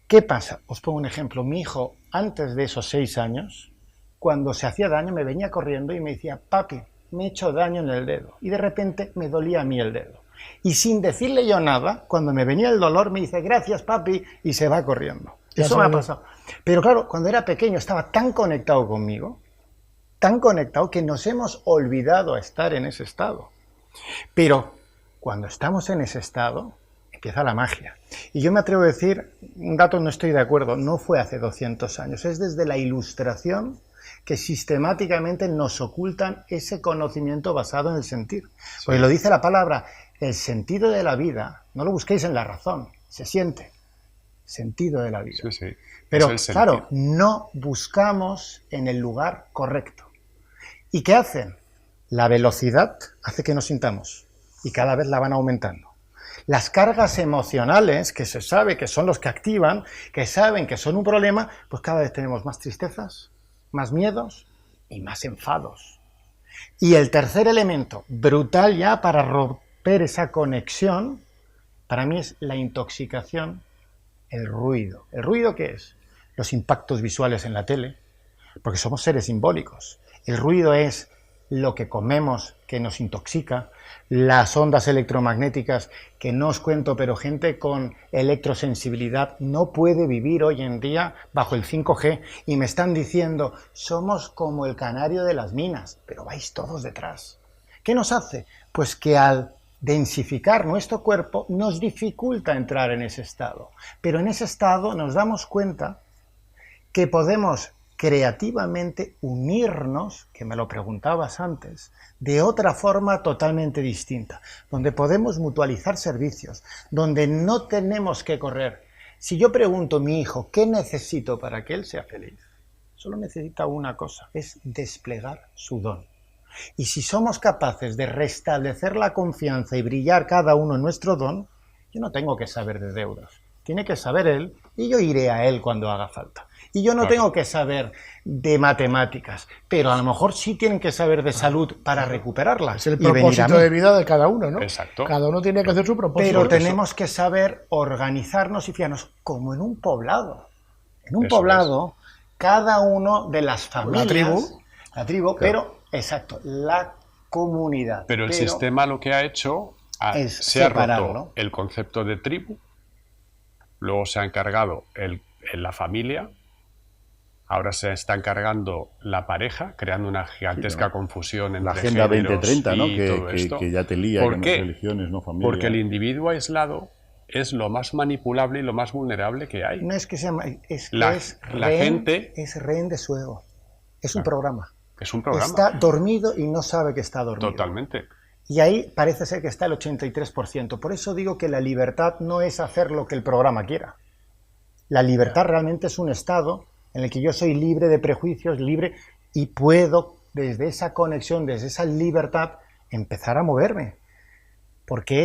¿qué pasa? Os pongo un ejemplo. Mi hijo, antes de esos 6 años, cuando se hacía daño, me venía corriendo y me decía, papi, me he hecho daño en el dedo. Y de repente me dolía a mí el dedo. Y sin decirle yo nada, cuando me venía el dolor, me dice, gracias, papi, y se va corriendo. Ya Eso me ha sabía. pasado. Pero claro, cuando era pequeño estaba tan conectado conmigo, tan conectado que nos hemos olvidado a estar en ese estado. Pero cuando estamos en ese estado, empieza la magia. Y yo me atrevo a decir, un dato no estoy de acuerdo, no fue hace 200 años, es desde la Ilustración que sistemáticamente nos ocultan ese conocimiento basado en el sentir. Sí. Porque lo dice la palabra, el sentido de la vida, no lo busquéis en la razón, se siente. Sentido de la vida. Sí, sí. Pero claro, no buscamos en el lugar correcto. ¿Y qué hacen? La velocidad hace que nos sintamos y cada vez la van aumentando. Las cargas emocionales, que se sabe que son los que activan, que saben que son un problema, pues cada vez tenemos más tristezas, más miedos y más enfados. Y el tercer elemento, brutal ya para romper esa conexión, para mí es la intoxicación, el ruido. ¿El ruido qué es? Los impactos visuales en la tele, porque somos seres simbólicos. El ruido es lo que comemos, que nos intoxica, las ondas electromagnéticas, que no os cuento, pero gente con electrosensibilidad no puede vivir hoy en día bajo el 5G, y me están diciendo, somos como el canario de las minas, pero vais todos detrás. ¿Qué nos hace? Pues que al densificar nuestro cuerpo nos dificulta entrar en ese estado, pero en ese estado nos damos cuenta que podemos creativamente unirnos, que me lo preguntabas antes, de otra forma totalmente distinta, donde podemos mutualizar servicios, donde no tenemos que correr. Si yo pregunto a mi hijo, ¿qué necesito para que él sea feliz? Solo necesita una cosa, es desplegar su don. Y si somos capaces de restablecer la confianza y brillar cada uno en nuestro don, yo no tengo que saber de deudas. Tiene que saber él y yo iré a él cuando haga falta. Y yo no tengo que saber de matemáticas, pero a lo mejor sí tienen que saber de salud para recuperarla. Es el propósito de vida de cada uno, ¿no? Exacto. Cada uno tiene que hacer su propósito. Pero tenemos que saber organizarnos y fijarnos, como en un poblado. En un poblado, cada uno de las familias... La tribu, claro. Pero, exacto, la comunidad. Pero el sistema lo que ha hecho se ha roto el concepto de tribu, luego se ha encargado en la familia, ahora se está encargando la pareja, creando una gigantesca confusión entre la Agenda 2030, ¿no? Que ya te lía con las religiones, no familia. Porque el individuo aislado es lo más manipulable y lo más vulnerable que hay. No es que sea... La gente es rehén de su ego. Es un programa. Es un programa. Está dormido y no sabe que está dormido. Totalmente. Y ahí parece ser que está el 83%. Por eso digo que la libertad no es hacer lo que el programa quiera. La libertad realmente es un estado en el que yo soy libre de prejuicios, libre, y puedo, desde esa conexión, desde esa libertad, empezar a moverme. Porque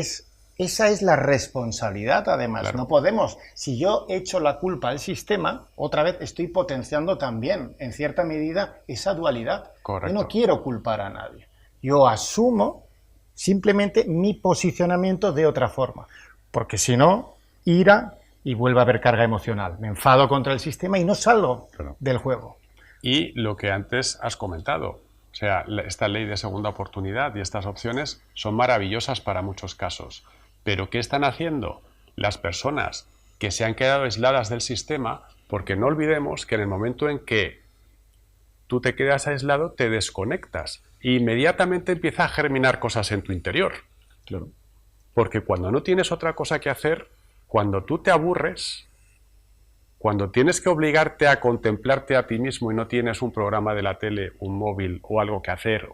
esa es la responsabilidad, además. Claro. No podemos, si yo echo la culpa al sistema, otra vez estoy potenciando también, en cierta medida, esa dualidad. Correcto. Yo no quiero culpar a nadie. Yo asumo simplemente mi posicionamiento de otra forma. Porque si no, ira y vuelve a haber carga emocional. Me enfado contra el sistema y no salgo del juego. Y lo que antes has comentado, o sea, esta ley de segunda oportunidad y estas opciones son maravillosas para muchos casos. Pero ¿qué están haciendo las personas que se han quedado aisladas del sistema? Porque no olvidemos que en el momento en que tú te quedas aislado, te desconectas e inmediatamente empieza a germinar cosas en tu interior. Claro. Porque cuando no tienes otra cosa que hacer, cuando tú te aburres, cuando tienes que obligarte a contemplarte a ti mismo y no tienes un programa de la tele, un móvil o algo que hacer,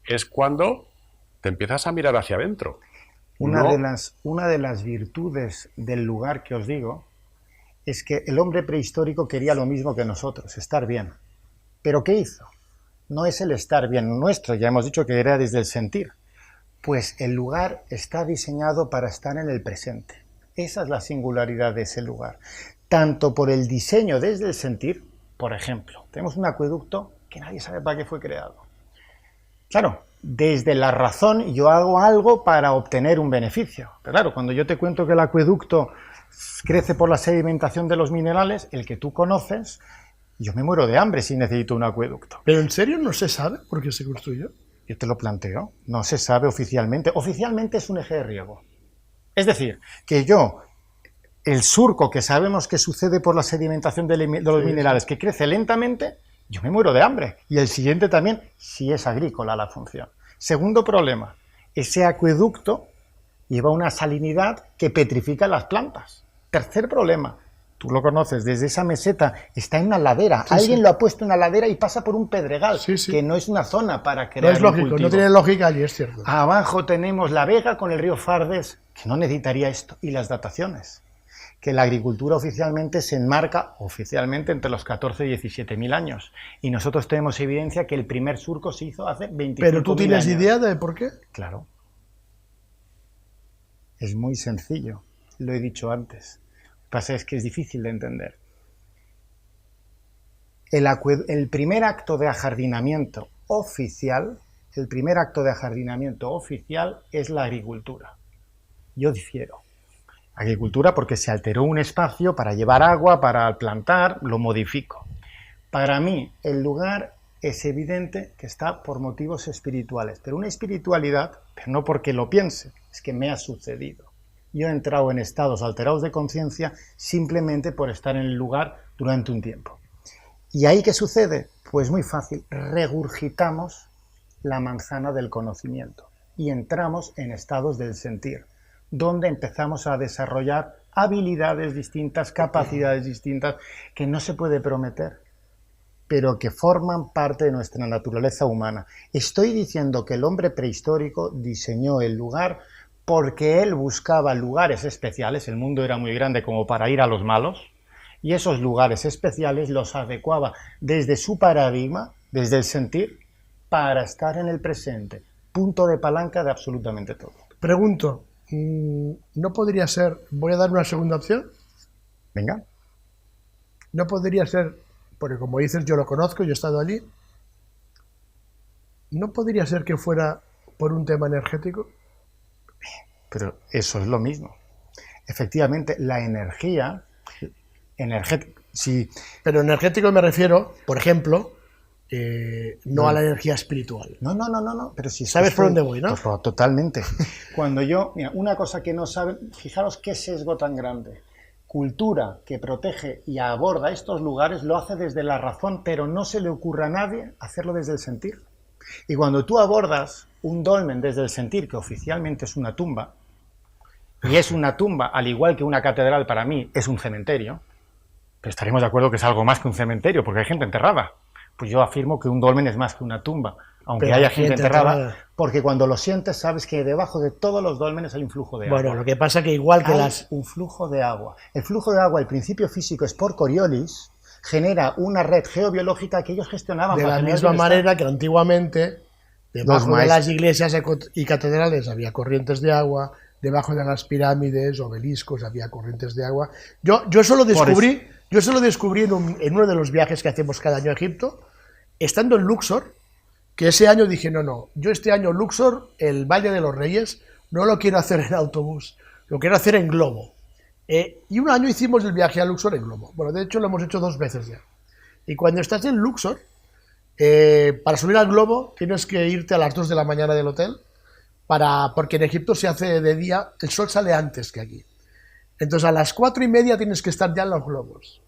es cuando te empiezas a mirar hacia adentro. Una de las virtudes del lugar que os digo es que el hombre prehistórico quería lo mismo que nosotros, estar bien. ¿Pero qué hizo? No es el estar bien nuestro, ya hemos dicho que era desde el sentir. Pues el lugar está diseñado para estar en el presente. Esa es la singularidad de ese lugar. Tanto por el diseño desde el sentir, por ejemplo, tenemos un acueducto que nadie sabe para qué fue creado. Claro, desde la razón yo hago algo para obtener un beneficio. Pero claro, cuando yo te cuento que el acueducto crece por la sedimentación de los minerales, el que tú conoces, yo me muero de hambre si necesito un acueducto. ¿Pero en serio no se sabe por qué se construyó? Yo te lo planteo, no se sabe oficialmente. Oficialmente es un eje de riego. Es decir, que el surco que sabemos que sucede por la sedimentación de los minerales, que crece lentamente, yo me muero de hambre. Y el siguiente también, si es agrícola la función. Segundo problema, ese acueducto lleva una salinidad que petrifica las plantas. Tercer problema, tú lo conoces, desde esa meseta está en una ladera. Sí, Alguien sí. lo ha puesto en una ladera y pasa por un pedregal, Sí, sí. que no es una zona para crear No es un lógico, cultivo. no tiene lógica allí, es cierto. Abajo tenemos la Vega con el río Fardes, que no necesitaría esto, y las dataciones, que la agricultura oficialmente se enmarca oficialmente entre los 14 y 17.000 años, y nosotros tenemos evidencia que el primer surco se hizo hace 25.000 años. ¿Pero tú tienes idea de por qué? Claro. Es muy sencillo, lo he dicho antes. Lo que pasa es que es difícil de entender. El primer acto de ajardinamiento oficial, es la agricultura. Yo difiero. Agricultura porque se alteró un espacio para llevar agua, para plantar, lo modifico. Para mí, el lugar es evidente que está por motivos espirituales, pero una espiritualidad, pero no porque lo piense, es que me ha sucedido. Yo he entrado en estados alterados de conciencia simplemente por estar en el lugar durante un tiempo. ¿Y ahí qué sucede? Pues muy fácil, regurgitamos la manzana del conocimiento y entramos en estados del sentir, donde empezamos a desarrollar habilidades distintas, capacidades distintas, que no se puede prometer, pero que forman parte de nuestra naturaleza humana. Estoy diciendo que el hombre prehistórico diseñó el lugar porque él buscaba lugares especiales, el mundo era muy grande como para ir a los malos, y esos lugares especiales los adecuaba desde su paradigma, desde el sentir, para estar en el presente, punto de palanca de absolutamente todo. Pregunto, ¿no podría ser, voy a dar una segunda opción? Venga. ¿No podría ser, porque como dices yo lo conozco, yo he estado allí, ¿no podría ser que fuera por un tema energético? Pero eso es lo mismo. Efectivamente, la energía, sí. Pero energético me refiero, por ejemplo, no a la energía espiritual. No, pero si ¿Sabes por dónde voy, no? Pues, totalmente. Cuando mira, una cosa que no saben, fijaros qué sesgo tan grande. Cultura que protege y aborda estos lugares lo hace desde la razón, pero no se le ocurre a nadie hacerlo desde el sentir. Y cuando tú abordas un dolmen desde el sentir, que oficialmente es una tumba, y es una tumba, al igual que una catedral para mí es un cementerio, pero estaremos de acuerdo que es algo más que un cementerio, porque hay gente enterrada. Pues yo afirmo que un dolmen es más que una tumba, aunque pero haya gente enterrada, porque cuando lo sientes sabes que debajo de todos los dólmenes hay un flujo de agua. Bueno, lo que pasa que igual que un flujo de agua. El flujo de agua, el principio físico es por Coriolis, genera una red geobiológica que ellos gestionaban. De la misma manera que antiguamente, debajo de las iglesias y catedrales había corrientes de agua, debajo de las pirámides, obeliscos, había corrientes de agua. Yo eso lo descubrí en uno de los viajes que hacemos cada año a Egipto, estando en Luxor, que ese año dije, no, yo este año Luxor, el Valle de los Reyes, no lo quiero hacer en autobús, lo quiero hacer en globo. Y un año hicimos el viaje a Luxor en globo. Bueno, de hecho lo hemos hecho 2 veces ya. Y cuando estás en Luxor, para subir al globo tienes que irte a las 2 de la mañana del hotel, porque en Egipto se hace de día, el sol sale antes que aquí. Entonces a las 4:30 tienes que estar ya en los globos.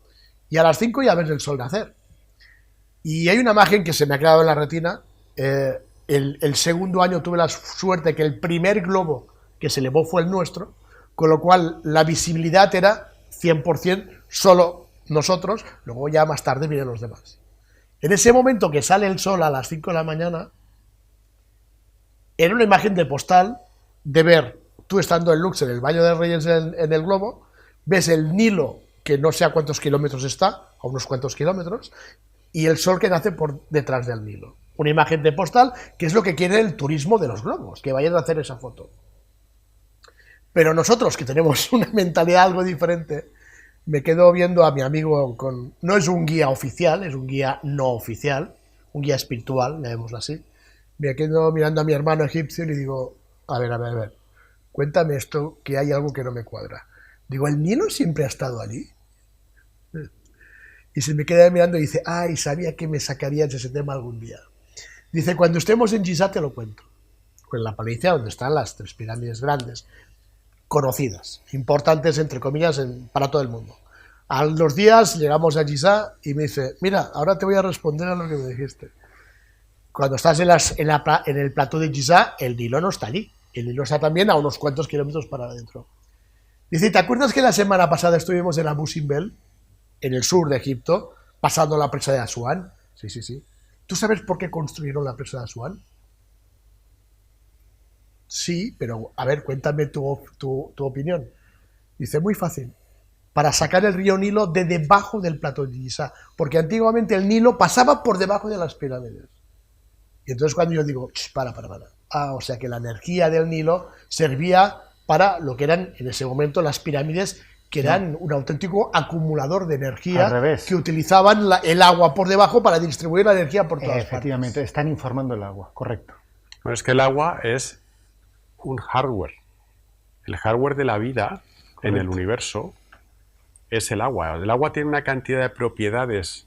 Y a las 5 ya ves el sol nacer. Y hay una imagen que se me ha quedado en la retina. El segundo año tuve la suerte que el primer globo que se elevó fue el nuestro, con lo cual la visibilidad era 100% solo nosotros, luego ya más tarde vienen los demás. En ese momento que sale el sol a las 5 de la mañana, era una imagen de postal de ver, tú estando en Luxor, en el Valle de Reyes en el globo, ves el Nilo, que no sé a cuántos kilómetros está, a unos cuantos kilómetros, y el sol que nace por detrás del Nilo. Una imagen de postal, que es lo que quiere el turismo de los globos, que vayan a hacer esa foto. Pero nosotros, que tenemos una mentalidad algo diferente, me quedo viendo a mi amigo no es un guía oficial, es un guía no oficial, un guía espiritual, llamémoslo así. Me quedo mirando a mi hermano egipcio y le digo, a ver, cuéntame esto, que hay algo que no me cuadra. Digo, ¿el Nilo siempre ha estado allí? Y se me queda mirando y dice, ay, sabía que me sacarías ese tema algún día. Dice, cuando estemos en Giza te lo cuento. Pues la Palicia, donde están las 3 pirámides grandes, conocidas, importantes, entre comillas, para todo el mundo. A los días llegamos a Giza y me dice, mira, ahora te voy a responder a lo que me dijiste. Cuando estás en el plató de Giza, el Nilo no está allí. El Nilo está también a unos cuantos kilómetros para adentro. Dice, ¿te acuerdas que la semana pasada estuvimos en Abu Simbel, en el sur de Egipto, pasando la presa de Asuán? Sí, sí, sí. ¿Tú sabes por qué construyeron la presa de Asuán? Sí, pero a ver, cuéntame tu opinión. Dice, muy fácil. Para sacar el río Nilo de debajo del plato de Giza, porque antiguamente el Nilo pasaba por debajo de las pirámides. Y entonces cuando yo digo, para. Ah, o sea que la energía del Nilo servía para lo que eran en ese momento las pirámides, que eran un auténtico acumulador de energía, al revés, que utilizaban el agua por debajo para distribuir la energía por todas efectivamente, partes. están informando el agua, correcto. Bueno, es que el agua es un hardware. El hardware de la vida en el universo es el agua. El agua tiene una cantidad de propiedades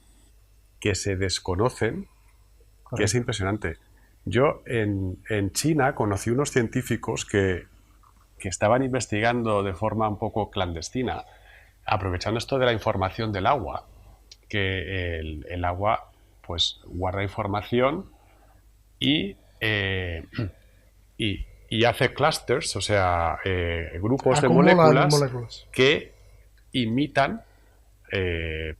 que se desconocen, que es impresionante. Yo en China conocí unos científicos que estaban investigando de forma un poco clandestina, aprovechando esto de la información del agua, que el agua pues guarda información y hace clusters, o sea, grupos de moléculas que imitan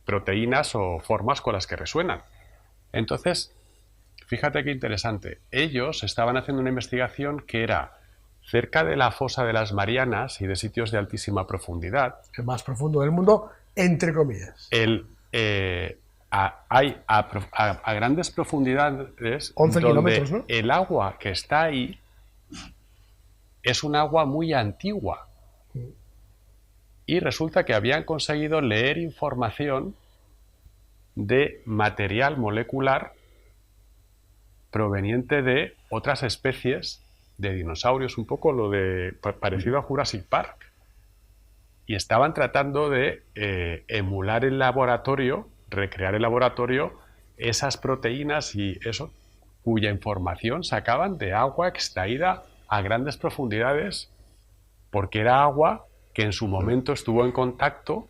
proteínas o formas con las que resuenan. Entonces, fíjate qué interesante. Ellos estaban haciendo una investigación que era cerca de la fosa de las Marianas y de sitios de altísima profundidad. El más profundo del mundo, entre comillas. Hay a grandes profundidades 11 donde kilómetros, ¿no? el agua que está ahí es un agua muy antigua. Y resulta que habían conseguido leer información de material molecular proveniente de otras especies de dinosaurios, un poco lo de parecido a Jurassic Park. Y estaban tratando de emular el laboratorio, recrear el laboratorio, esas proteínas y eso, cuya información sacaban de agua extraída a grandes profundidades, porque era agua que en su momento estuvo en contacto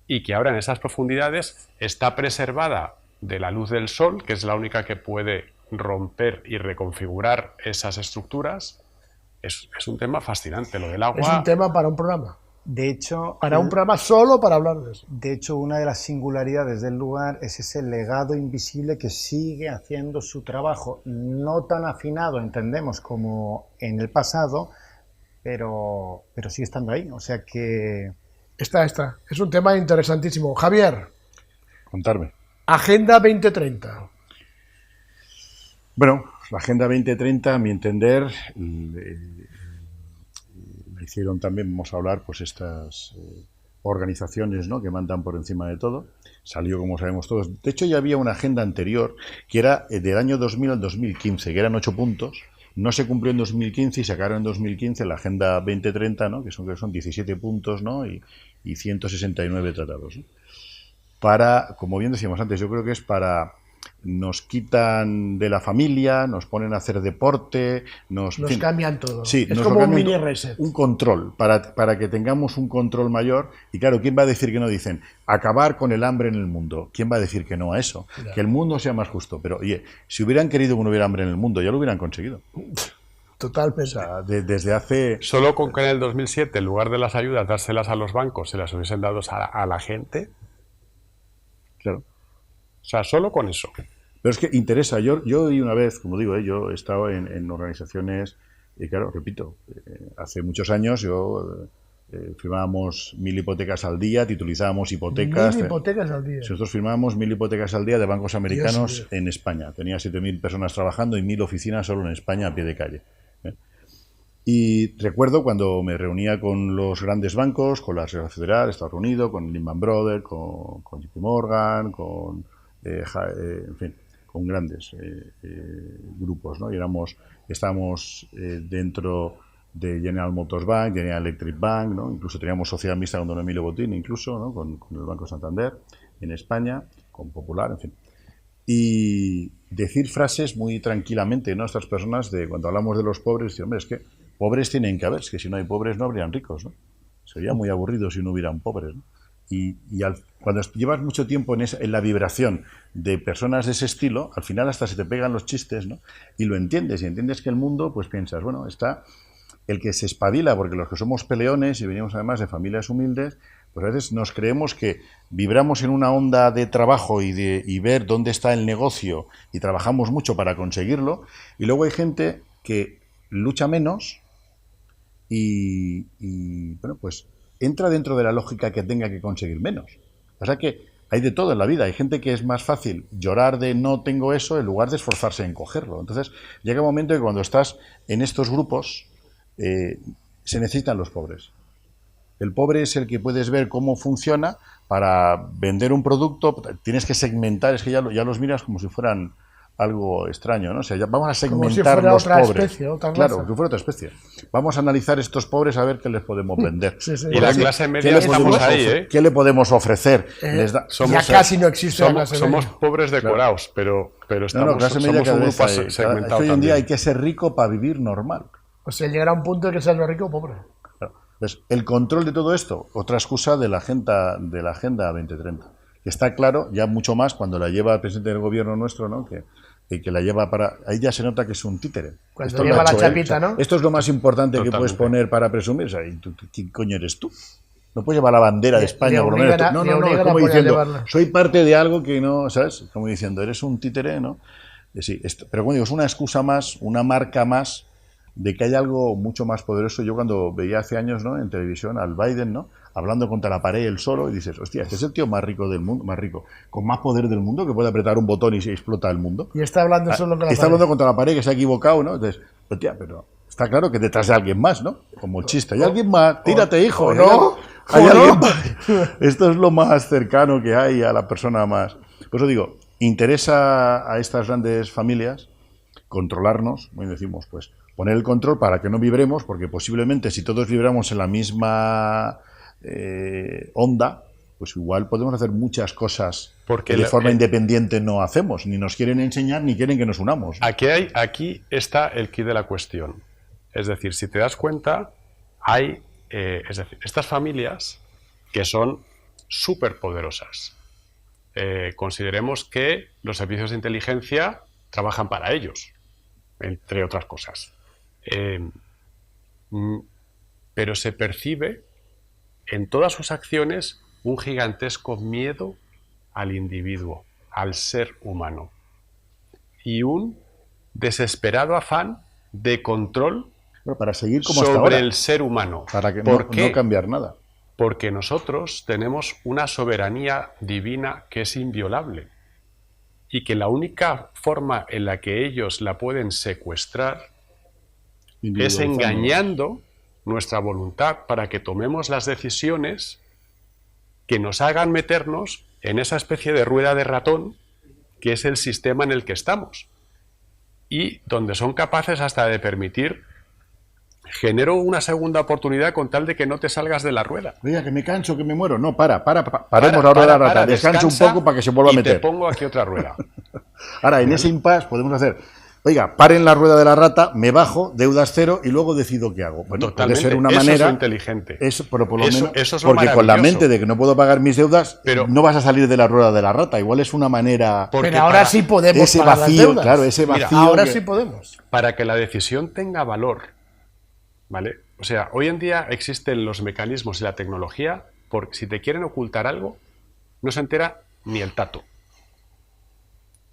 y que ahora en esas profundidades está preservada de la luz del sol, que es la única que puede romper y reconfigurar esas estructuras. Es un tema fascinante, lo del agua. Es un tema para un programa. De hecho, Para un programa solo para hablar de eso. de hecho, una de las singularidades del lugar es ese legado invisible que sigue haciendo su trabajo, no tan afinado, entendemos, como en el pasado, pero sigue estando ahí. O sea que... Está. Es un tema interesantísimo. Javier, Contarme. Agenda 2030. Bueno, la Agenda 2030, a mi entender, la hicieron también, vamos a hablar, pues estas organizaciones, ¿no?, que mandan por encima de todo. Salió, como sabemos todos. De hecho, ya había una agenda anterior que era del año 2000 al 2015, que eran 8 puntos. No se cumplió en 2015 y sacaron en 2015 la Agenda 2030, ¿no?, que son 17 puntos, ¿no?, y 169 tratados, ¿no? Para, como bien decíamos antes, yo creo que es para... Nos quitan de la familia, nos ponen a hacer deporte, nos Cambian todo. Sí, es nos como un cambian mini reset. un control, para que tengamos un control mayor. Y claro, ¿quién va a decir que no? Dicen, acabar con el hambre en el mundo. ¿Quién va a decir que no a eso? Claro. Que el mundo sea más justo. Pero, oye, si hubieran querido que no hubiera hambre en el mundo, ya lo hubieran conseguido. Totalmente. O sea, desde hace... Solo con que en el 2007, en lugar de las ayudas, dárselas a los bancos, se las hubiesen dado a la gente. Claro. O sea, solo con eso. Pero es que interesa. Yo oí una vez, como digo, yo he estado en organizaciones, y claro, repito, hace muchos años yo firmábamos 1000 hipotecas al día, titulizábamos hipotecas. 1000 hipotecas al día. Nosotros firmábamos 1000 hipotecas al día de bancos americanos en España. Tenía 7000 personas trabajando y 1000 oficinas solo en España a pie de calle. Y recuerdo cuando me reunía con los grandes bancos, con la Reserva Federal, estaba reunido con Lehman Brothers, con JP Morgan, con en fin, con grandes grupos, ¿no? Y estábamos dentro de General Motors Bank, General Electric Bank, ¿no? Incluso teníamos sociedad mixta con don Emilio Botín, incluso, ¿no?, con el Banco Santander en España, con Popular, en fin. Y decir frases muy tranquilamente, ¿no?, estas personas, de cuando hablamos de los pobres, decir, hombre, es que pobres tienen que haber, es que si no hay pobres no habrían ricos, ¿no? Sería muy aburrido si no hubieran pobres, ¿no? cuando llevas mucho tiempo en la vibración de personas de ese estilo, al final hasta se te pegan los chistes, ¿no? Y lo entiendes, y entiendes que el mundo, pues piensas, bueno, está el que se espabila, porque los que somos peleones y venimos además de familias humildes, pues a veces nos creemos que vibramos en una onda de trabajo y ver dónde está el negocio y trabajamos mucho para conseguirlo, y luego hay gente que lucha menos y bueno, pues entra dentro de la lógica que tenga que conseguir menos. O sea que hay de todo en la vida. Hay gente que es más fácil llorar de no tengo eso en lugar de esforzarse en cogerlo. Entonces llega un momento que cuando estás en estos grupos se necesitan los pobres. El pobre es el que puedes ver cómo funciona para vender un producto. Tienes que segmentar, es que ya los miras como si fueran algo extraño, ¿no? O sea, ya vamos a segmentar como si fuera los otra pobres. Especie, otra claro, raza. que fuera otra especie. Vamos a analizar estos pobres a ver qué les podemos vender. Sí, sí. Y la clase media estamos ahí, ¿eh? ¿Qué le podemos ofrecer? Ya casi no existe la clase somos media. pobres decorados, pero estamos, clase media somos un cada grupo vez hay. segmentado Es que hoy en día también. hay que ser rico para vivir normal. O sea, llegará un punto de que seas lo rico o pobre. Claro. Entonces, el control de todo esto, otra excusa de la Agenda 2030, que está claro ya mucho más cuando la lleva el presidente del gobierno nuestro, ¿no? Que la lleva para... Ahí ya se nota que es un títere. Cuando Esto lo lleva ha la hecho él. chapita, ¿no? Esto es lo más importante que Totalmente. puedes poner para presumir. O sea, ¿y tú, quién coño eres tú? No puedes llevar la bandera de España, le por lo menos. obligan a- No, le no, no, es obligan a como poner a diciendo, llevarla. soy parte de algo que no, ¿sabes? Como diciendo, eres un títere, ¿no? Sí, pero como digo, es una excusa más, una marca más de que hay algo mucho más poderoso. Yo cuando veía hace años, ¿no?, en televisión al Biden, ¿no?, hablando contra la pared él solo, y dices, hostia, este es el tío más rico del mundo, más rico, con más poder del mundo, que puede apretar un botón y se explota el mundo. Y está hablando solo con la Está pared. hablando contra la pared, que se ha equivocado, ¿no? Entonces, hostia, pero está claro que detrás de alguien más, ¿no? Como el chiste. Hay alguien más, tírate, hijo. o no, Hay o alguien no. más. Esto es lo más cercano que hay a la persona más. Por eso digo, interesa a estas grandes familias controlarnos, hoy decimos, pues, poner el control para que no vibremos, porque posiblemente si todos vibramos en la misma onda, pues igual podemos hacer muchas cosas Porque que de forma independiente no hacemos, ni nos quieren enseñar, ni quieren que nos unamos. Aquí está el quid de la cuestión. Es decir, si te das cuenta, hay es decir, estas familias que son súper poderosas. Consideremos que los servicios de inteligencia trabajan para ellos, entre otras cosas. Pero se percibe en todas sus acciones un gigantesco miedo al individuo, al ser humano, y un desesperado afán de control Bueno, para seguir como hasta sobre ahora, el ser humano. para que ¿Por no qué? cambiar nada. Porque nosotros tenemos una soberanía divina que es inviolable y que la única forma en la que ellos la pueden secuestrar es engañando nuestra voluntad para que tomemos las decisiones que nos hagan meternos en esa especie de rueda de ratón que es el sistema en el que estamos y donde son capaces hasta de permitir genero una segunda oportunidad con tal de que no te salgas de la rueda. Oiga, que me canso, que me muero. No, paremos la rueda de la rata. Descansa un poco para que se vuelva a meter. Y te pongo aquí otra rueda. Ahora, en ese impasse podemos hacer, oiga, paren la rueda de la rata, me bajo, deudas cero y luego decido qué hago. Bueno, Totalmente. puede ser una Eso manera. es lo inteligente. Pero por lo menos, eso es lo porque con la maravilloso. mente de que no puedo pagar mis deudas, Pero- no vas a salir de la rueda de la rata. Igual es una manera. Porque Pero ahora para- sí podemos ese pagar las vacío, deudas. claro, ese Mira, vacío. Ahora que- sí podemos. Para que la decisión tenga valor, ¿vale? O sea, hoy en día existen los mecanismos y la tecnología, porque si te quieren ocultar algo, no se entera ni el tato.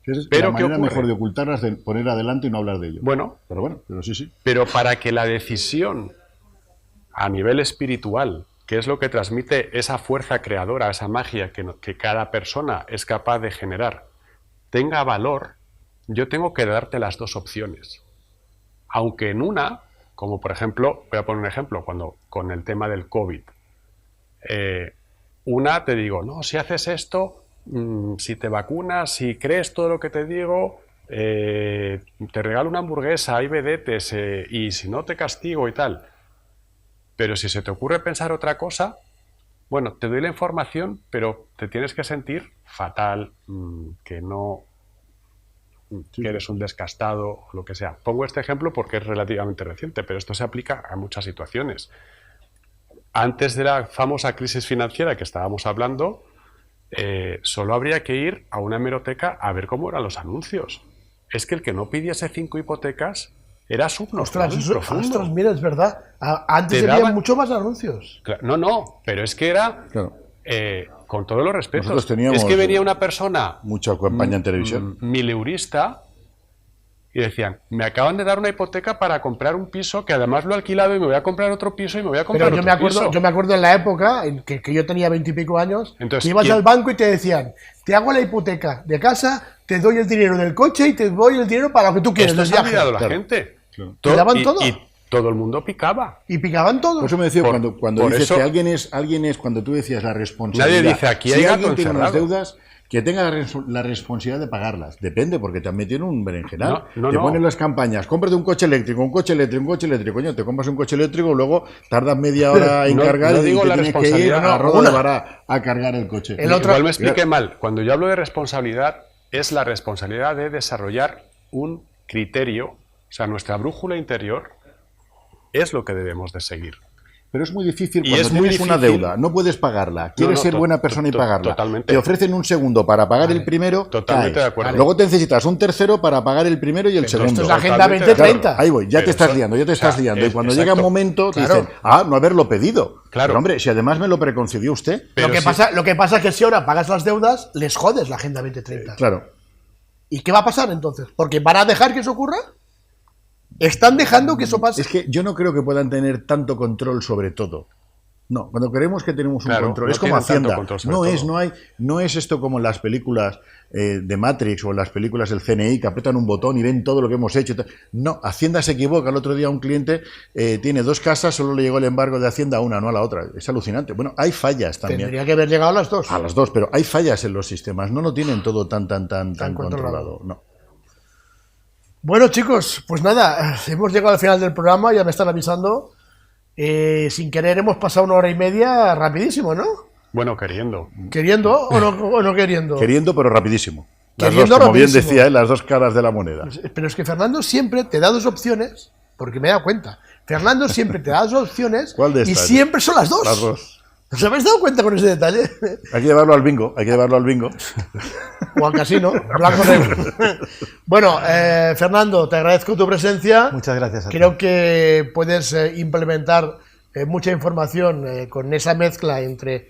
Es Pero, la ¿qué manera ocurre? mejor de ocultarlas, de poner adelante y no hablar de ello. Bueno, Pero sí. pero para que la decisión a nivel espiritual, que es lo que transmite esa fuerza creadora, esa magia que cada persona es capaz de generar, tenga valor, yo tengo que darte las dos opciones. Aunque en una, como por ejemplo, voy a poner un ejemplo, cuando con el tema del COVID, una te digo, no, si haces esto, si te vacunas, si crees todo lo que te digo, te regalo una hamburguesa, hay vedetes, y si no te castigo y tal. Pero si se te ocurre pensar otra cosa, bueno, te doy la información, pero te tienes que sentir fatal, que no, que eres un descastado, o lo que sea. Pongo este ejemplo porque es relativamente reciente, pero esto se aplica a muchas situaciones. antes de la famosa crisis financiera que estábamos hablando, solo habría que ir a una hemeroteca a ver cómo eran los anuncios. Es que el que no pidiese 5 hipotecas era subnormal, profundo. Ostras, mira, es verdad. Antes había mucho más anuncios. No, pero es que era... Claro. Con todos los respetos. Nosotros teníamos es que venía una persona... Mucha campaña en televisión. Mileurista y decían, me acaban de dar una hipoteca para comprar un piso que además lo he alquilado y me voy a comprar otro piso y me voy a comprar Pero yo me acuerdo en la época en que yo tenía 20 y pico años, entonces, que ibas al banco y te decían, te hago la hipoteca de casa, te doy el dinero del coche y te doy el dinero para lo que tú quieres. Esto se ha olvidado la gente. Claro. ¿Te daban todo? Y todo el mundo picaba. Y picaban todos. Por eso me decía, cuando dices eso, que alguien es, cuando tú decías la responsabilidad. Nadie dice, aquí hay si gato alguien tiene unas encerrado. deudas, que tenga la responsabilidad de pagarlas. Depende, porque te han metido en un berenjenal. No, te ponen las campañas, cómprate un coche eléctrico. Coño, te compras un coche eléctrico, luego tardas media hora en cargar y te tienes que ir a Roda de Bará a cargar el coche. Igual me expliqué mal. Cuando yo hablo de responsabilidad, es la responsabilidad de desarrollar un criterio, o sea, nuestra brújula interior es lo que debemos de seguir. Pero es muy difícil Y cuando es muy tienes una difícil. deuda, no puedes pagarla, quieres ser buena persona y pagarla. Totalmente. Te ofrecen un segundo para pagar el primero, Totalmente caes. de acuerdo. Luego te necesitas un tercero para pagar el primero y el segundo. Esto es la Agenda Totalmente de 2030. Claro, ahí voy, ya Pero te estás eso- liando, ya te o sea, estás liando. Y cuando exacto. llega un momento te Claro. dicen, no haberlo pedido. Claro. Pero hombre, si además me lo preconcedió usted. Pero lo que sí. pasa es que si ahora pagas las deudas, les jodes la Agenda 2030. Claro. ¿Y qué va a pasar entonces? ¿Porque van a dejar que eso ocurra? ¿Están dejando que eso pase? Es que yo no creo que puedan tener tanto control sobre todo. No, cuando creemos que tenemos un Claro, control, no es como tienen tanto Hacienda. control sobre todo. No es esto como en las películas de Matrix o en las películas del CNI que apretan un botón y ven todo lo que hemos hecho. No, Hacienda se equivoca. El otro día un cliente tiene 2 casas, solo le llegó el embargo de Hacienda a una, no a la otra. Es alucinante. Bueno, hay fallas también. Tendría que haber llegado a las dos. A las dos, pero hay fallas en los sistemas. No lo tienen todo tan Tan controlado. No. Bueno, chicos, pues nada, hemos llegado al final del programa, ya me están avisando. Sin querer hemos pasado 1 hora y media rapidísimo, ¿no? Bueno, queriendo. ¿Queriendo o no queriendo? Queriendo, pero rapidísimo. Las Queriendo dos, como bien rapidísimo. decía, las dos caras de la moneda. Pero es que Fernando siempre te da 2 opciones, porque me he dado cuenta. Fernando siempre te da 2 opciones ¿Cuál de y estas? siempre son las 2. Las dos. ¿Os habéis dado cuenta con ese detalle? Hay que llevarlo al bingo, O al casino, blanco-negro. Bueno, Fernando, te agradezco tu presencia. Muchas gracias a ti. Creo que puedes implementar mucha información con esa mezcla entre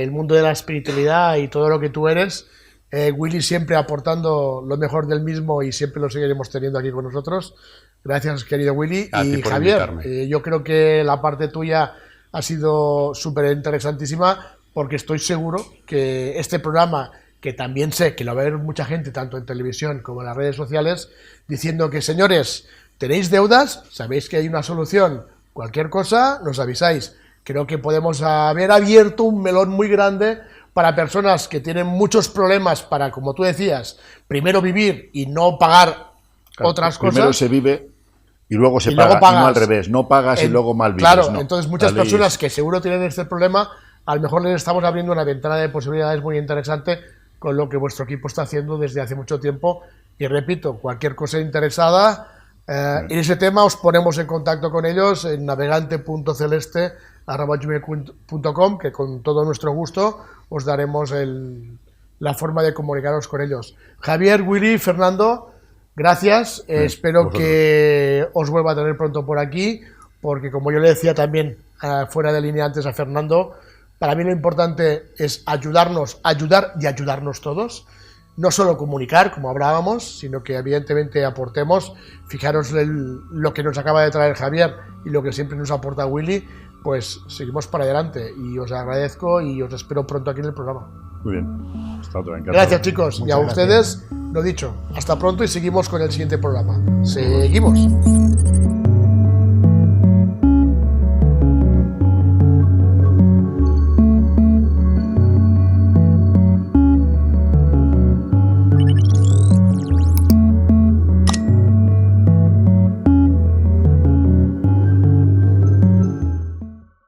el mundo de la espiritualidad y todo lo que tú eres. Willy siempre aportando lo mejor del mismo y siempre lo seguiremos teniendo aquí con nosotros. Gracias, querido Willy. A ti Y por Javier, invitarme. yo creo que la parte tuya ha sido súper interesantísima porque estoy seguro que este programa, que también sé que lo va a ver mucha gente, tanto en televisión como en las redes sociales, diciendo que, señores, tenéis deudas, sabéis que hay una solución, cualquier cosa, nos avisáis. Creo que podemos haber abierto un melón muy grande para personas que tienen muchos problemas para, como tú decías, primero vivir y no pagar otras Primero cosas. se vive y luego se Y paga, luego pagas. y no al revés. No pagas y luego mal vives. Claro, no. entonces muchas La ley personas es- que seguro tienen este problema, a lo mejor les estamos abriendo una ventana de posibilidades muy interesante con lo que vuestro equipo está haciendo desde hace mucho tiempo. Y repito, cualquier cosa interesada en ese tema, os ponemos en contacto con ellos en navegante.celeste@gmail.com, que con todo nuestro gusto os daremos la forma de comunicaros con ellos. Javier, Willy, Fernando, gracias. Espero vosotros. que os vuelva a tener pronto por aquí, porque como yo le decía también fuera de línea antes a Fernando, para mí lo importante es ayudar y ayudarnos todos. No solo comunicar, como hablábamos, sino que evidentemente aportemos. Fijaros lo que nos acaba de traer Javier y lo que siempre nos aporta Willy, pues seguimos para adelante. Y os agradezco y os espero pronto aquí en el programa. Muy bien. Hasta otra, encantado. Gracias, chicos. Y a Muchas ustedes, lo dicho, hasta pronto y seguimos con el siguiente programa. Seguimos.